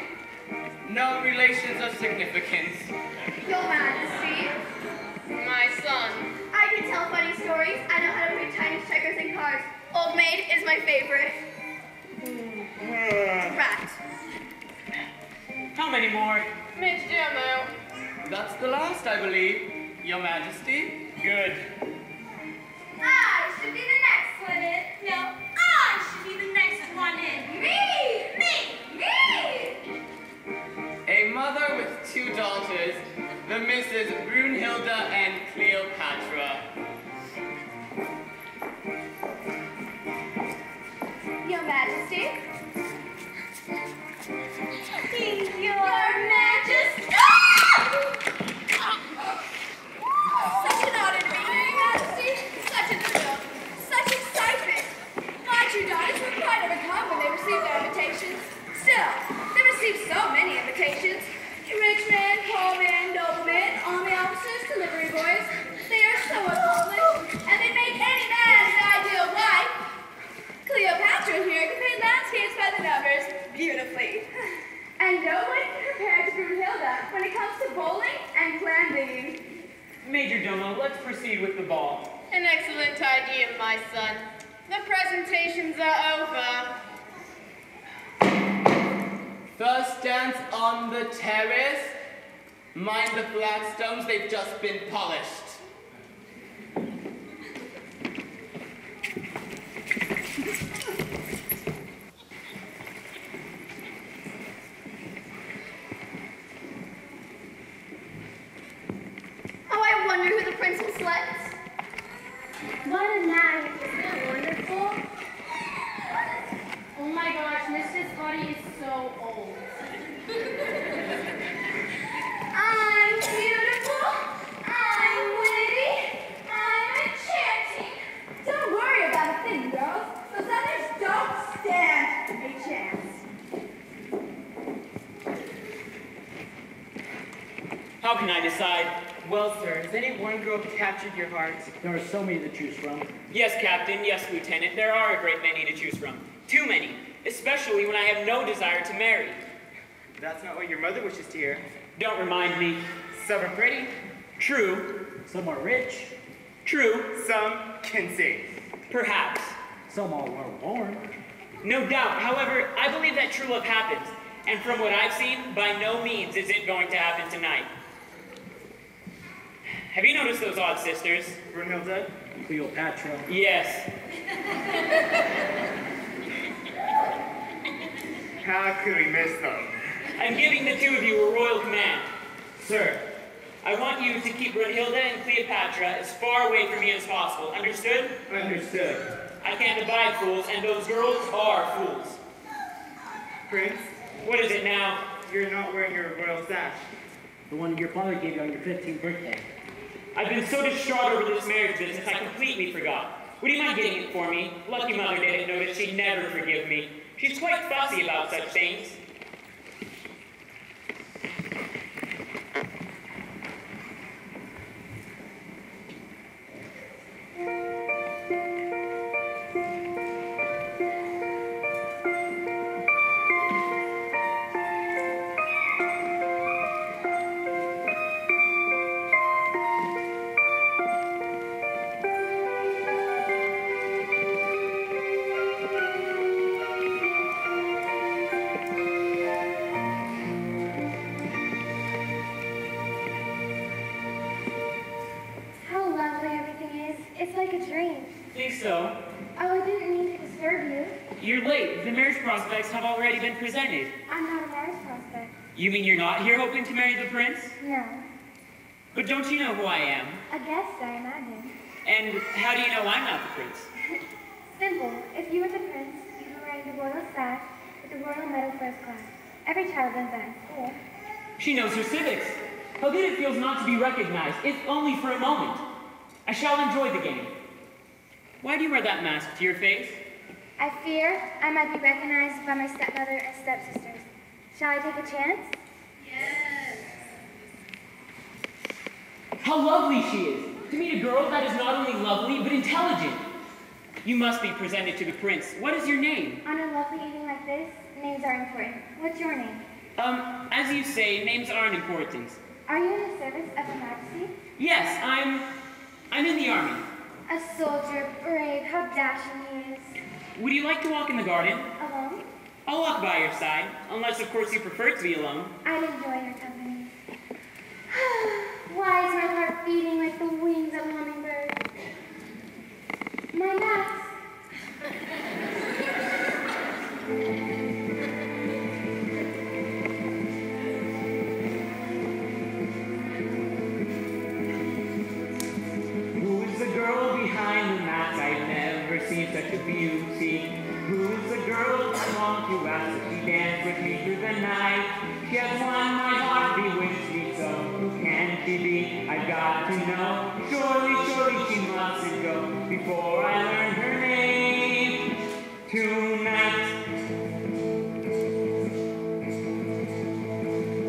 no relations of significance. Your Majesty, My son. I can tell funny stories. I know how to play Chinese checkers and cards. Old maid is my favorite. Rat. How many more? Miss Jimmo. That's the last, I believe. Your Majesty? Good. I should be the next one in. No, I should be the next one in. Me! A mother with 2 daughters, the Mrs. Brunhilde and Cleopatra. Your Majesty. Your Majesty. Such an honor to be here, Your Majesty. Such a thrill. Such excitement. My 2 daughters were quite overcome when they received their invitations. Still, they received so many invitations. Rich men, poor men, noblemen, army officers, delivery boys. They are so accomplished, and they make any man an ideal wife. Cleopatra here can paint landscapes by the numbers beautifully. And no one can compare to Brunhilde when it comes to bowling and climbing. Major Domo, let's proceed with the ball. An excellent idea, my son. The presentations are over. First dance on the terrace. Mind the flagstones, they've just been polished. Oh, I wonder who the prince will select. What a night. Isn't it wonderful? Oh my gosh, Mrs. Body is so old. I'm beautiful. I'm witty. I'm enchanting. Don't worry about a thing, girls. Those others don't stand a chance. How can I decide? Well, sir, has any one girl captured your heart? There are so many to choose from. Yes, Captain. Yes, Lieutenant. There are a great many to choose from. Too many. Especially when I have no desire to marry. That's not what your mother wishes to hear. Don't remind me. Some are pretty, True. Some are rich, True. some can sing. Perhaps. some are well born. No doubt. However, I believe that true love happens. And from what I've seen, by no means is it going to happen tonight. Have you noticed those odd sisters? Brunhilde? Cleopatra. Yes. How could we miss them? I'm giving the 2 of you a royal command. Sir, I want you to keep Brunhilde and Cleopatra as far away from me as possible. Understood? Understood. I can't abide fools, and those girls are fools. Prince, What is it now? you're not wearing your royal sash. The one your father gave you on your 15th birthday. I've been so distraught over this marriage business, I completely forgot. Would you mind getting it for me? Lucky Mother didn't notice. She'd never forgive me. She's quite fussy about such things. How lovely everything is. It's like a dream. Think so? Oh, I didn't mean to disturb you. You're late. The marriage prospects have already been presented. I'm not a marriage prospect. You mean you're not here hoping to marry the prince? No. But don't you know who I am? A guest, I imagine. And how do you know I'm not the prince? Simple. If you were the prince, you'd be wearing the royal sash with the royal medal first class. Every child learns that in school. She knows her civics. How good it feels not to be recognized, if only for a moment. I shall enjoy the game. Why do you wear that mask to your face? I fear I might be recognized by my stepmother and stepsisters. Shall I take a chance? Yes. How lovely she is! To meet a girl that is not only lovely, but intelligent. You must be presented to the prince. What is your name? On a lovely evening like this, names are important. What's your name? As you say, names aren't important. Are you in the service of Her Majesty? Yes, I'm in the army. A soldier, brave, how dashing he is. Would you like to walk in the garden? Alone? I'll walk by your side, unless of course you prefer to be alone. I'd enjoy your company. Why is my heart beating like the wings of a hummingbird. My nuts. Who is the girl behind the mask? I've never seen such a beauty. Who is the girl I long to ask if she dance with me through the night? She has won my heart, bewitched me so. Who can she be? I've got to know. Surely, surely she mustn't go before I learn her name. Tonight.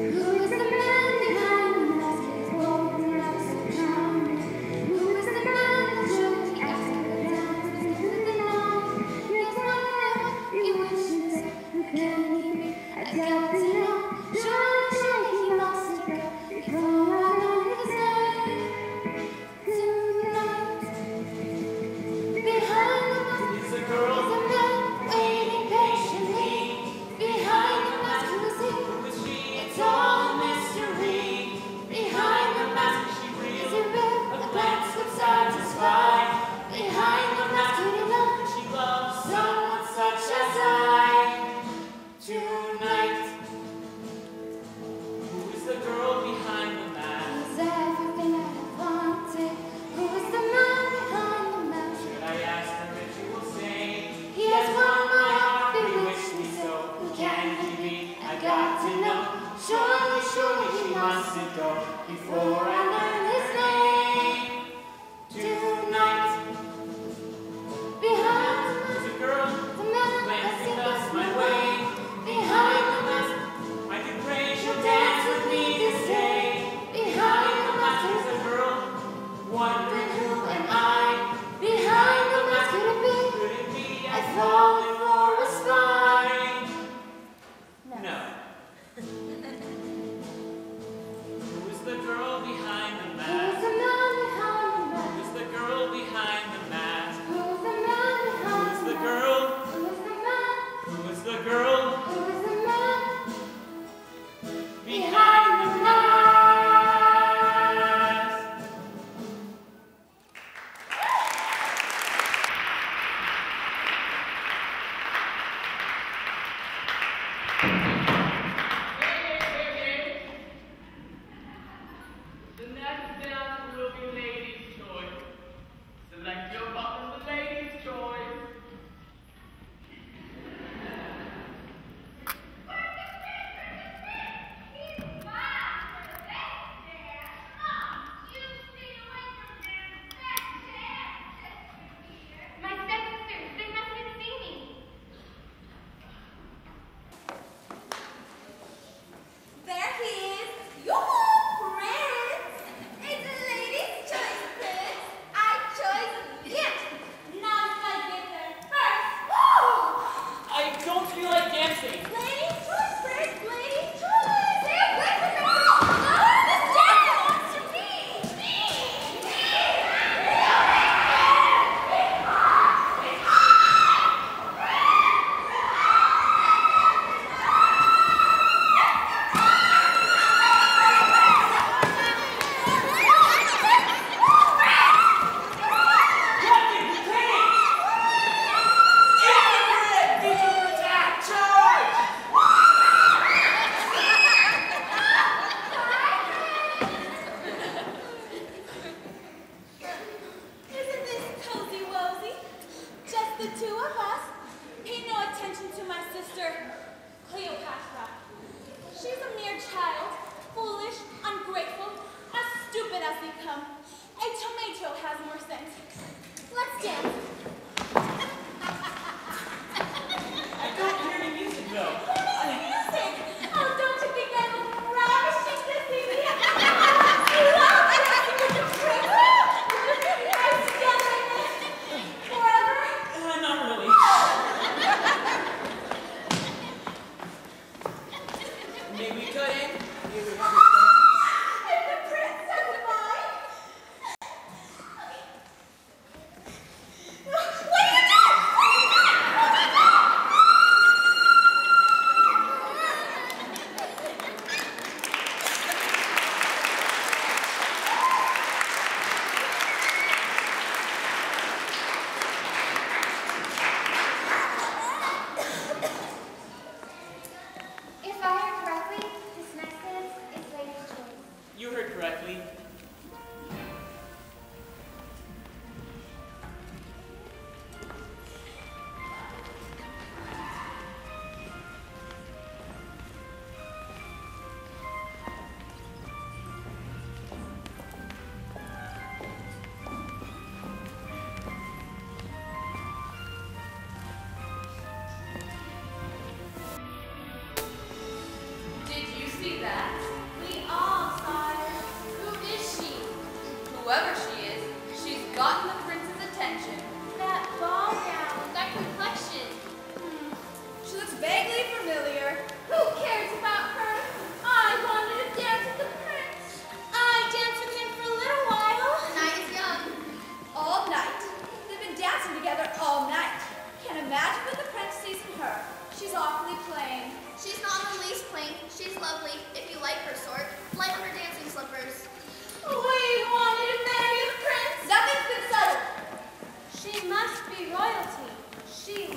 Who is the man behind the mask? His golden eyes so charming. Who is the man that shows the acting the dance into the night? Yes, I know you wish you say, who can he be? I got to know. Surely, surely he mustn't go before I learn his name. Tonight, behind the mask Is the girl? is a man waiting patiently. Behind the mask, who is he? Who is she? It's all a mystery. Behind the mask, Is she is real? a real, a glance would satisfy. Behind the mask, who do you know? Does she love Someone such as I. Tonight Who is the girl behind the mask? is everything I have wanted. Who is the man behind the mask? Should I ask her if she will say? He has won my heart, bewitched bewitched me so. Who can he be? I got to know. Surely, surely he mustn't go before I learn his name. Tonight, behind the Is mask, a girl? the man I think that's my way. Behind the mask, I can pray she'll dance with me this day. Behind the mask, Is a girl? Wondering who am I? Behind the mask, could it be? could it be? I've fallen for a spy. No. Who is the girl behind the Who's mask? the man behind the mask? Who is the girl behind the mask? Who's the man behind Who is the the mask? girl? Who's the man? Who is the girl Who is the man behind the mask? The next dance will be ladies' choice. Select your button for ladies' choice. My stepsisters, they mustn't see me.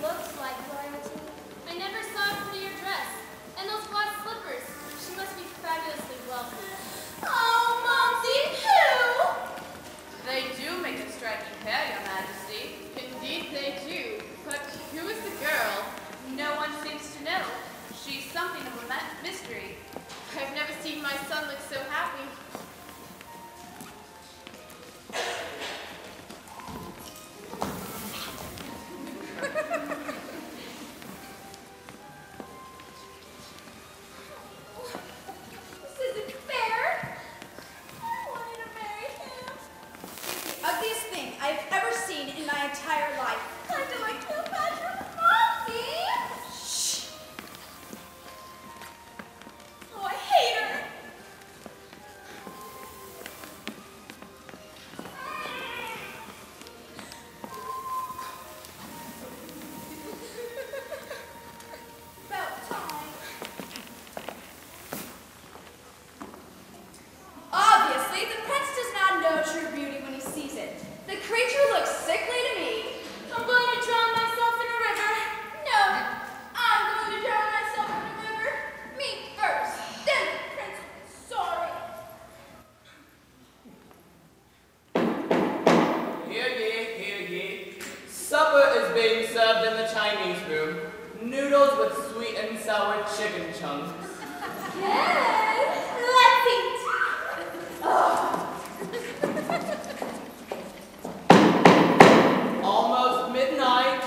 looks like royalty. I never saw a prettier dress. And those glass slippers. She must be fabulously wealthy. Oh, Momsy, who? They do make a striking pair, Your Majesty. Indeed they do. But who is the girl? No one seems to know. She's something of a mystery. I've never seen my son look so happy. This isn't fair. I wanted to marry him. The ugliest thing I've ever seen in my entire life. Kind of like Cleopatra. Momsy! Shh. Oh, I hate her. About time. Obviously, the prince does not know true beauty when he sees it. The creature looks sickly to me. I'm going to drown myself in a river. No, I'm going to drown myself in the river. Me first, then the prince will be sorry. Hear ye. Supper is being served in the Chinese room. Noodles with sweet and sour chicken chunks. Yes, let's eat. Almost midnight.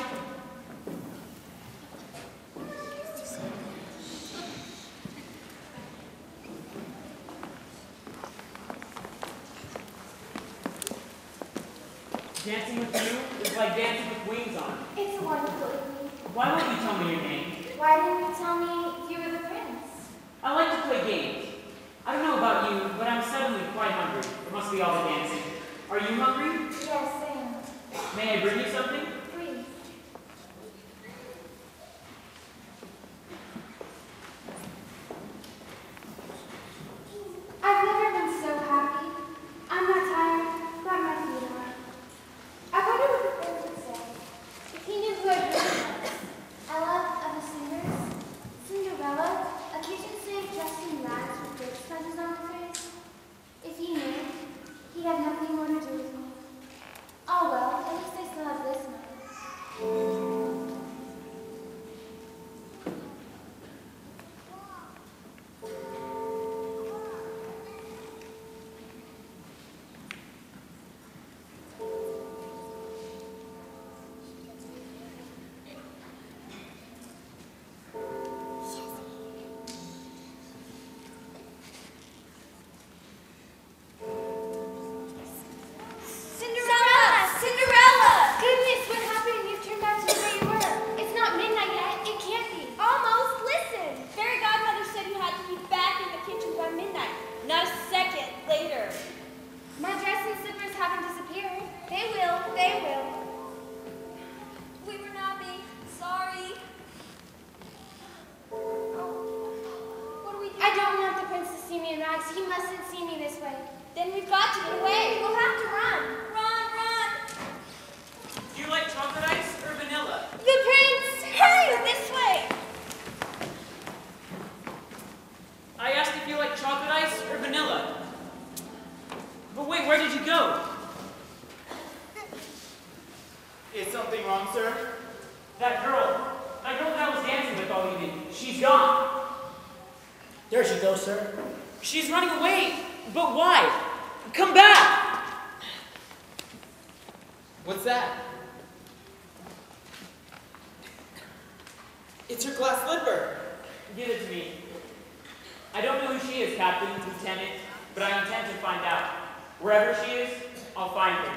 Dancing with you is like dancing with wings on. It's wonderful evening. Why won't you tell me your name? Why didn't you tell me you were the prince? I like to play games. I don't know about you, but I'm suddenly quite hungry. It must be all the dancing. Are you hungry? Yes, I am. May I bring you something? Please. I've never been so happy. I'm not tired, but my feet are. I wonder what the prince would say if he knew who I really was. Ella of the Singers, Cinderella, a kitchen slave dressed in rags with dirt smudges on her face. If he knew, he'd have nothing more to do with me. Oh well, at least I still have this money. Cinderella! Cinderella! Goodness, what happened? You've turned back to where you were. It's not midnight yet. It can't be. Almost. Listen. Fairy godmother said you had to be back in the kitchen by midnight. Not a second later. My dress and slippers haven't disappeared. They will. They will. We were napping. Sorry. What do we do? I don't want the prince to see me in rags. He mustn't see me this way. Then we've got to get away. We'll have to run. Run, run. Do you like chocolate ice or vanilla? The prince! Hurry this way. I asked if you like chocolate ice or vanilla. But wait, where did you go? Is something wrong, sir? That girl that I was dancing with all evening, she's gone. There she goes, sir. She's running away. But why? Come back! What's that? It's your glass slipper. Give it to me. I don't know who she is, Captain, Lieutenant, but I intend to find out. Wherever she is, I'll find her.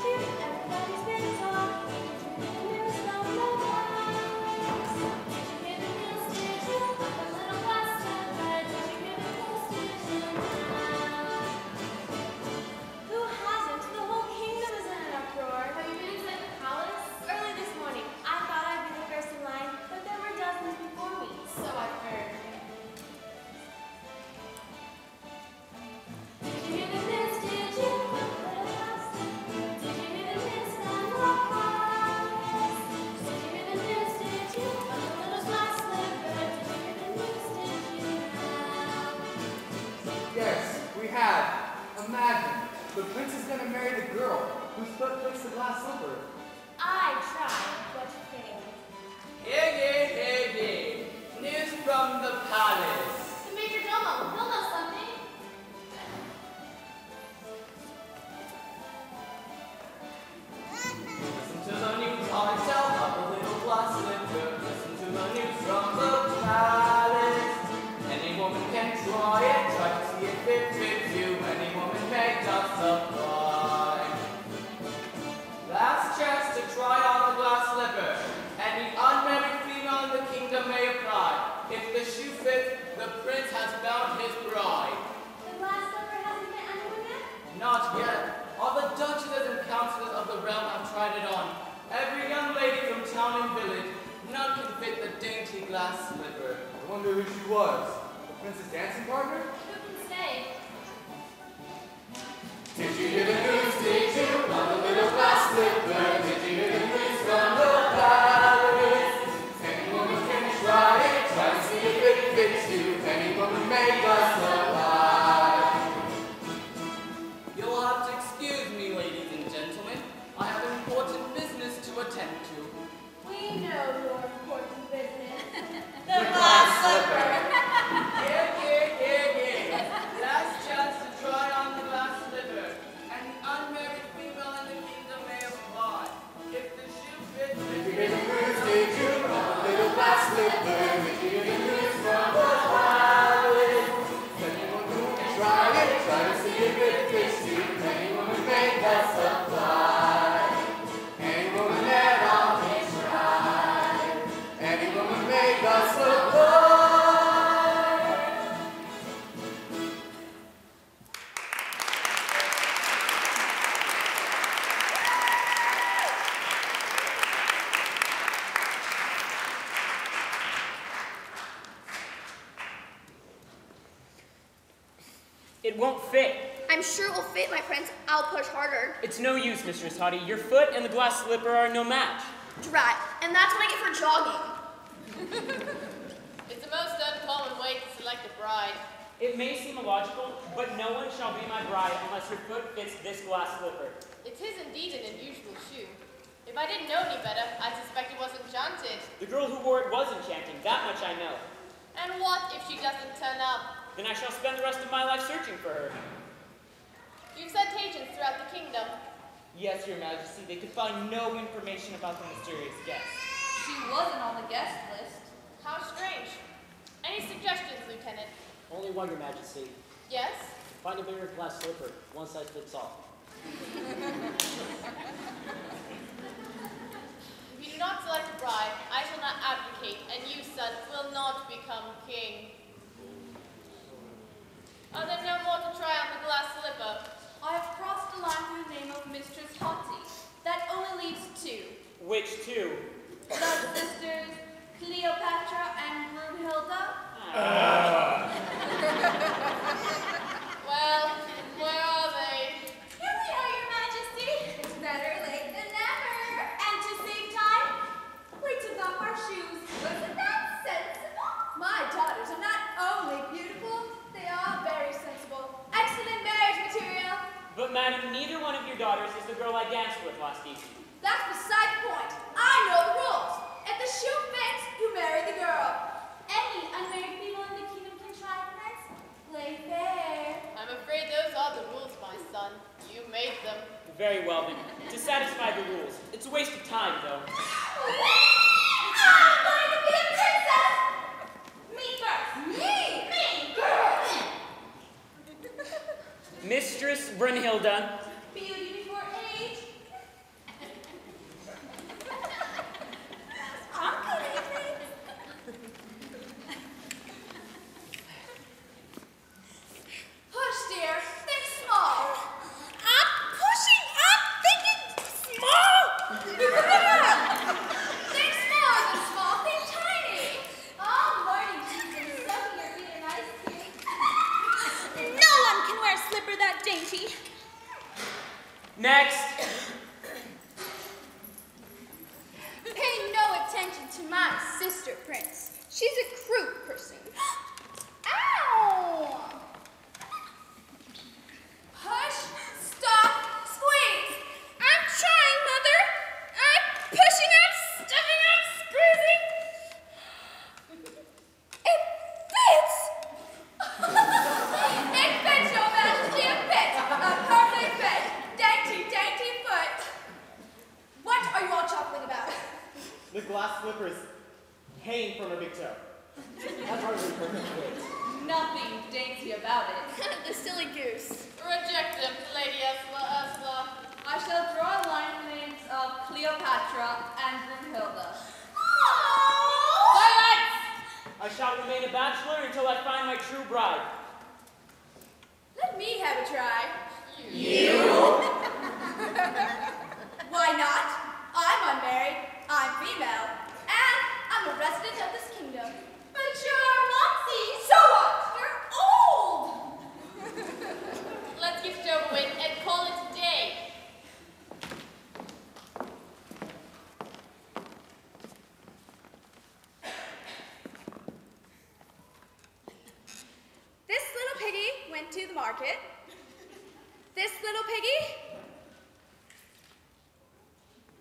Everybody's been talking. Imagine, the prince is gonna marry the girl whose foot fits the glass slipper. I tried, but failed. Hear ye. News from the palace. The Major Domo, he'll know something. Listen to the news, I tell of the little glass slipper. Listen to the news from the palace. Any woman can try it, try to see if it fits you. Any woman may just apply. Last chance to try on the glass slipper. Any unmarried female in the kingdom may apply. If the shoe fits, the prince has found his bride. The glass slipper hasn't met anyone yet? Not yet. All the duchesses and councillors of the realm have tried it on. Every young lady from town and village, none can fit the dainty glass slipper. I wonder who she was. The prince's dancing partner? Who can say? Did you hear the news? Did you? On the little glass slipper. Did you hear the news from the palace? Any woman can try it, try to see if it fits you. Any woman may just apply. You'll have to excuse me, ladies and gentlemen. I have important business to attend to. We know your important business. The glass slipper. Here. Last chance to try on the glass slipper. An unmarried female in the kingdom may apply. If the shoe fits, if you get a news, did you on the little glass slipper? If you get a news from the palace, anyone who can try it, try to see if it fits you. Anyone who may just apply. Any woman at all may try. Any woman may just apply. It won't fit. I'm sure it will fit, my prince. I'll push harder. It's no use, Mistress Hottie. Your foot and the glass slipper are no match. Drat. And that's what I get for jogging. It's the most uncommon way to select a bride. It may seem illogical, but no one shall be my bride unless your foot fits this glass slipper. It is indeed an unusual shoe. If I didn't know any better, I suspect it was enchanted. The girl who wore it was enchanting, that much I know. And what if she doesn't turn up? Then I shall spend the rest of my life searching for her. You've sent agents throughout the kingdom. Yes, Your Majesty, they could find no information about the mysterious guest. She wasn't on the guest list. How strange. Any suggestions, Lieutenant? Only one, Your Majesty. Yes? Find a bigger glass slipper. One size fits all. If you do not select a bride, I shall not abdicate, and you, son, will not become king. Are there no more to try on the glass slipper? I have crossed the line through the name of Mistress Hottie. That only leaves two. Which two? The sisters Cleopatra and Brunhilde. Well, where are they? Here we are, Your Majesty. It's better late than never. And to save time, we took off our shoes. Wasn't that sensible? My daughters are not only beautiful, they are very sensible. Excellent marriage material. But madam, neither one of your daughters is the girl I danced with last evening. That's beside the point. I know the rules. If the shoe fits, you marry the girl. Any unmarried people in the kingdom can try, Prince. Play fair. I'm afraid those are the rules, my son. You made them. Very well then. To satisfy the rules. It's a waste of time, though. I'm going to be a princess. Me first. Me, girl. Mistress Brunhilde. Beauty before age. I'm coming, Prince. Hush, dear. Think small. I'm pushing. I'm thinking small. Think smaller than small. Think tiny. I'm learning to do something your feet are nice to. No one can wear a slipper that dainty. Next. Pay no attention to my sister, Prince. She's a crude person. Ow! Her slippers hang from her big toe. That's hardly perfect weight. Nothing dainty about it. The silly goose. Reject them, Lady Ursula. I shall draw a line in the names of Cleopatra and Brunhilde. Silence! I shall remain a bachelor until I find my true bride. Let me have a try. You? Why not? I'm unmarried, I'm female, and I'm a resident of this kingdom. But you're Moxie. So what? You're old! Let's get it over with and call it a day. This little piggy went to the market. This little piggy.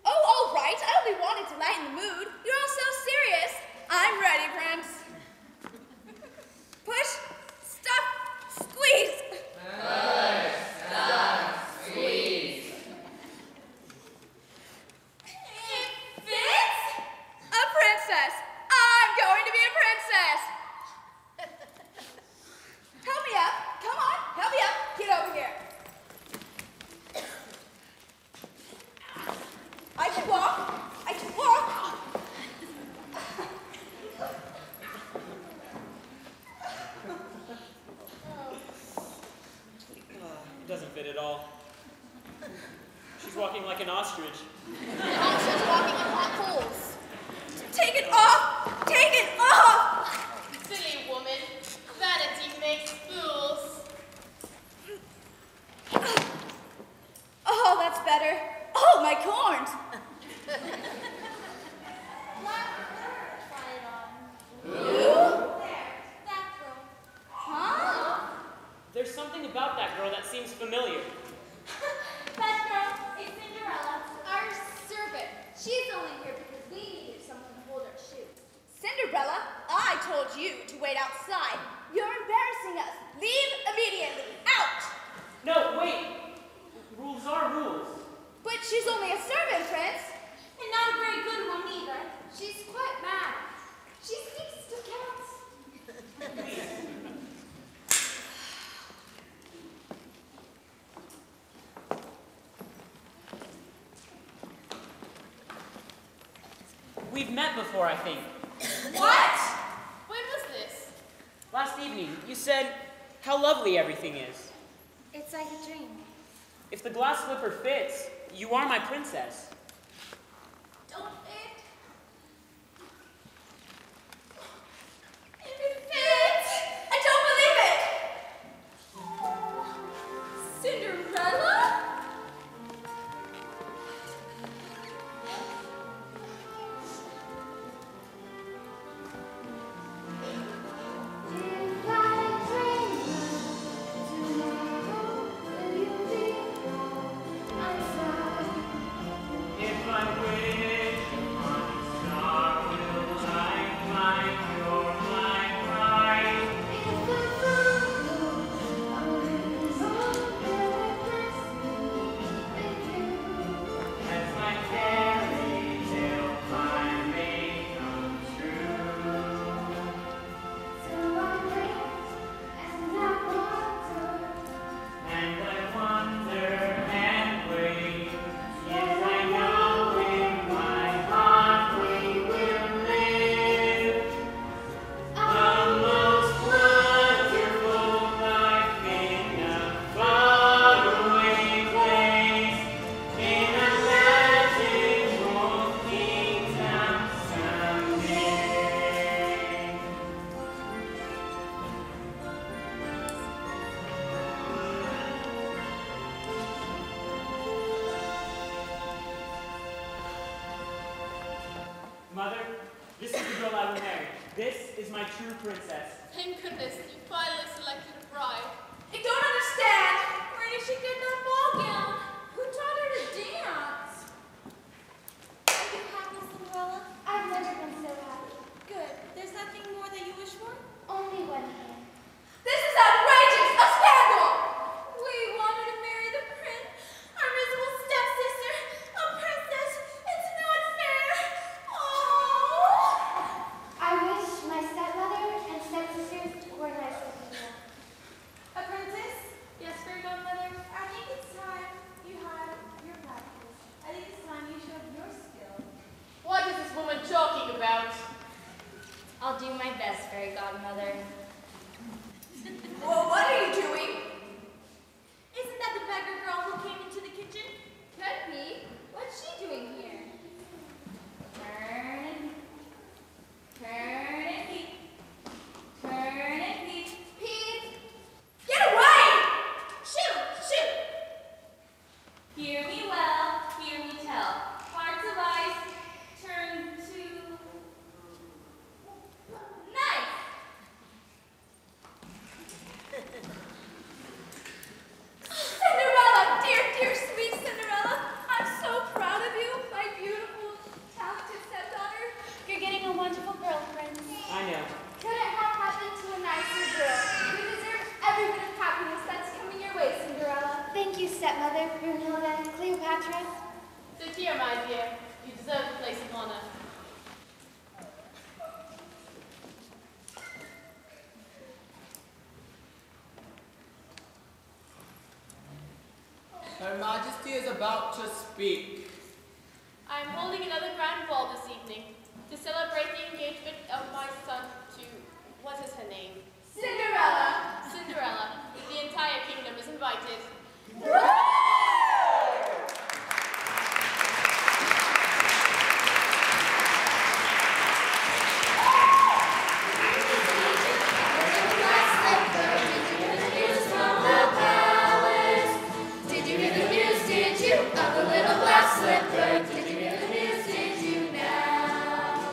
Oh, all right. I only wanted to lighten the mood. You're all so serious. I'm ready, Prince. Push, stop, squeeze. Push, stop, squeeze. It fits. A princess. I'm going to be a princess. Help me up. Come on, help me up. Get over here. I can walk. I can walk. It doesn't fit at all. She's walking like an ostrich. She's walking on hot coals. Take it off. Take it off. Silly woman. Vanity makes fools. Oh, that's better. Oh, my corns. Huh? There's something about that girl that seems familiar. That girl is Cinderella, our servant. She's only here because we needed someone to hold our shoes. Cinderella, I told you to wait outside. You're embarrassing us. Leave immediately. Out. No, wait. Rules are rules. But she's only a servant, Prince. And not a very good one either. She's quite mad. She speaks to cats. We've met before, I think. What? When was this? Last evening, you said how lovely everything is. It's like a dream. If the glass slipper fits, you are my princess. Don't it? If it fits, I don't believe it. Cinderella? If I dream tomorrow, will you be my side? If I wish upon a star, will I find your light bright? If the moon goes on, will it bless me with you? As my fairy tale finally comes true. So I wait and I wonder. And I wonder and wait. Yes, I know in my heart we will live the most wonderful life in a faraway place, in a magical kingdom someday. Mother, this is the girl I will marry. This is my true princess. Thank goodness you finally selected a bride. I don't understand. Where did she get that ball gown? Who taught her to dance? Are you happy, Cinderella? I've never been so happy. Good. There's nothing more that you wish for? Only one thing. This is outrageous! A scandal! We wanted to marry the prince, our miserable stepsister, a princess. It's not fair. Oh! Majesty is about to speak. I am holding another grand ball this evening to celebrate the engagement of my son to, what is her name? Cinderella. Cinderella. The entire kingdom is invited. Did you hear the news, did you, of the little black slipper? Did you hear the news, did you now?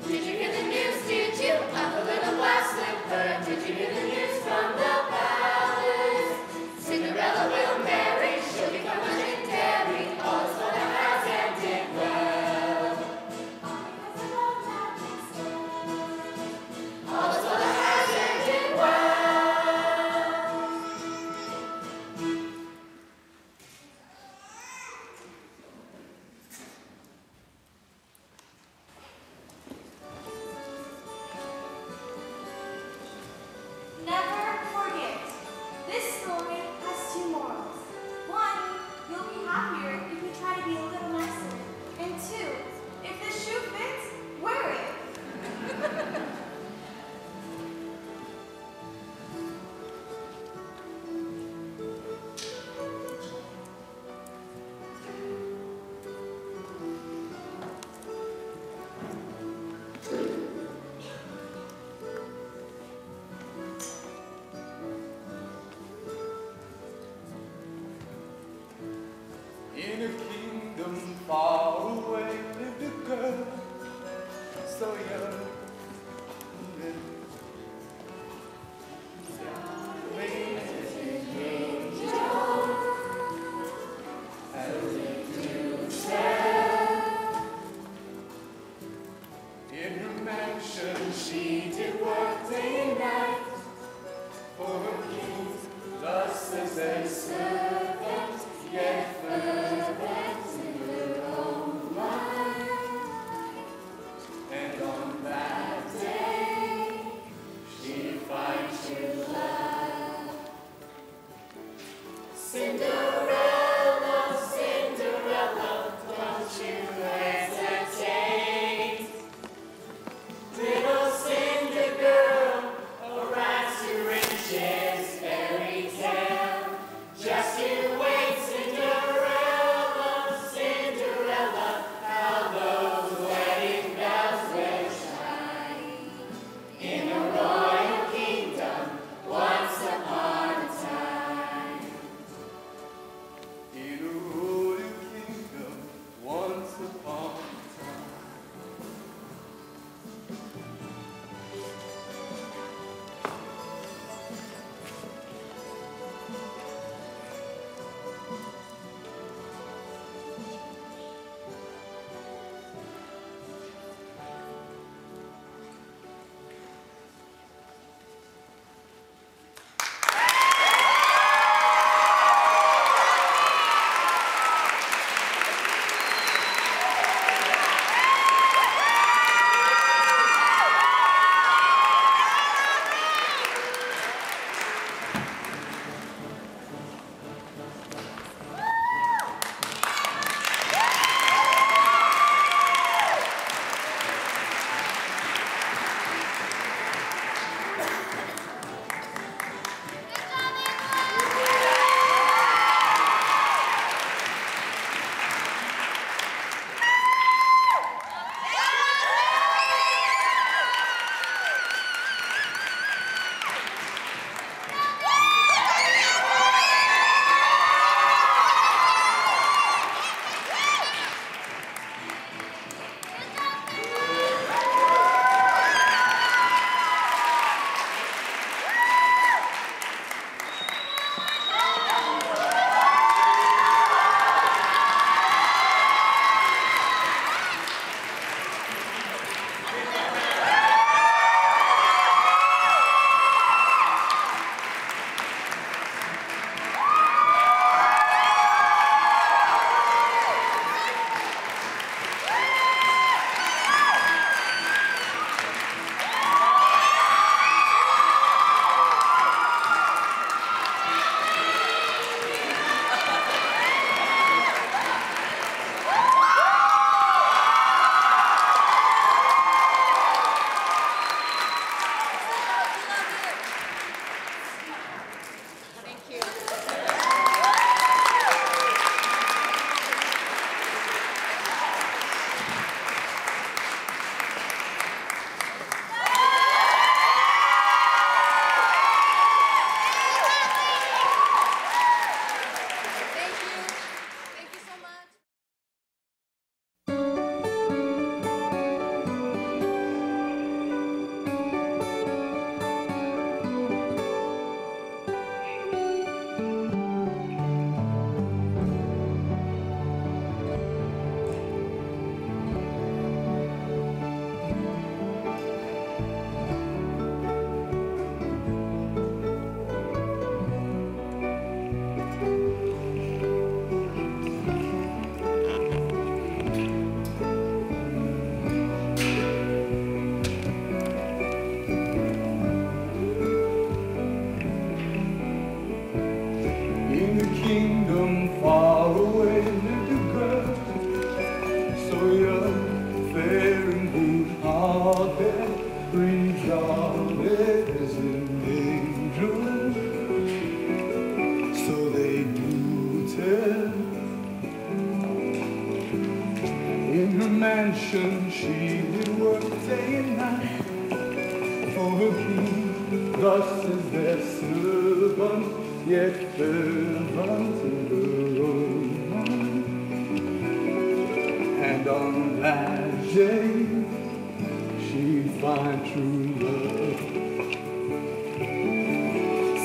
Did you hear the news, did you, of the little black slipper? Did you hear the news from the palace? Cinderella will marry, she'll become legendary. All is for the house ended well. All is for the house ended well. Never forget, this story has two morals. One, you'll be happier if you try to be a little nicer. And two, if the shoe fits, wear it. In a kingdom far away lived a girl so young. In her mansion she did work day and night for her king, thus as a servant, yet fervent in her own life. And on that day she finds true love. Cinderella, Cinderella, don't you hesitate. Little Cinder girl, a rise to riches fairy tale. Just you wait, Cinderella, Cinderella, how those wedding bells will chime. In a royal kingdom, once upon a time. In a kingdom far away lived a girl, so young, fair and good-hearted, regarded as an angel. So they do tell. In her mansion she did work day and night for her king. Thus is their servant, yet fervent in her own mind. And on that day she find true love.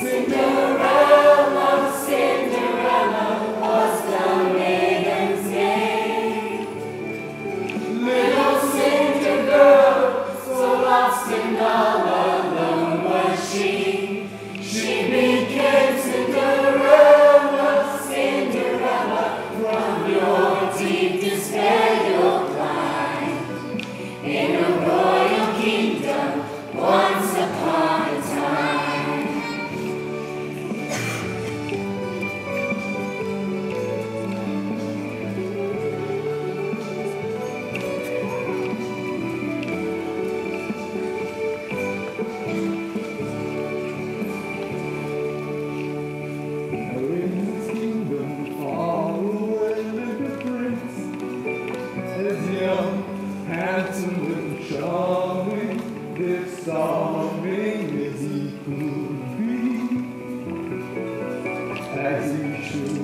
Cinderella, Cinderella was the maiden's name. Little Cinder girl, so lost and all alone was she. She became Cinderella, Cinderella. From your deep despair you'll climb in a royal kingdom once upon a time. Charming as he could be, as he should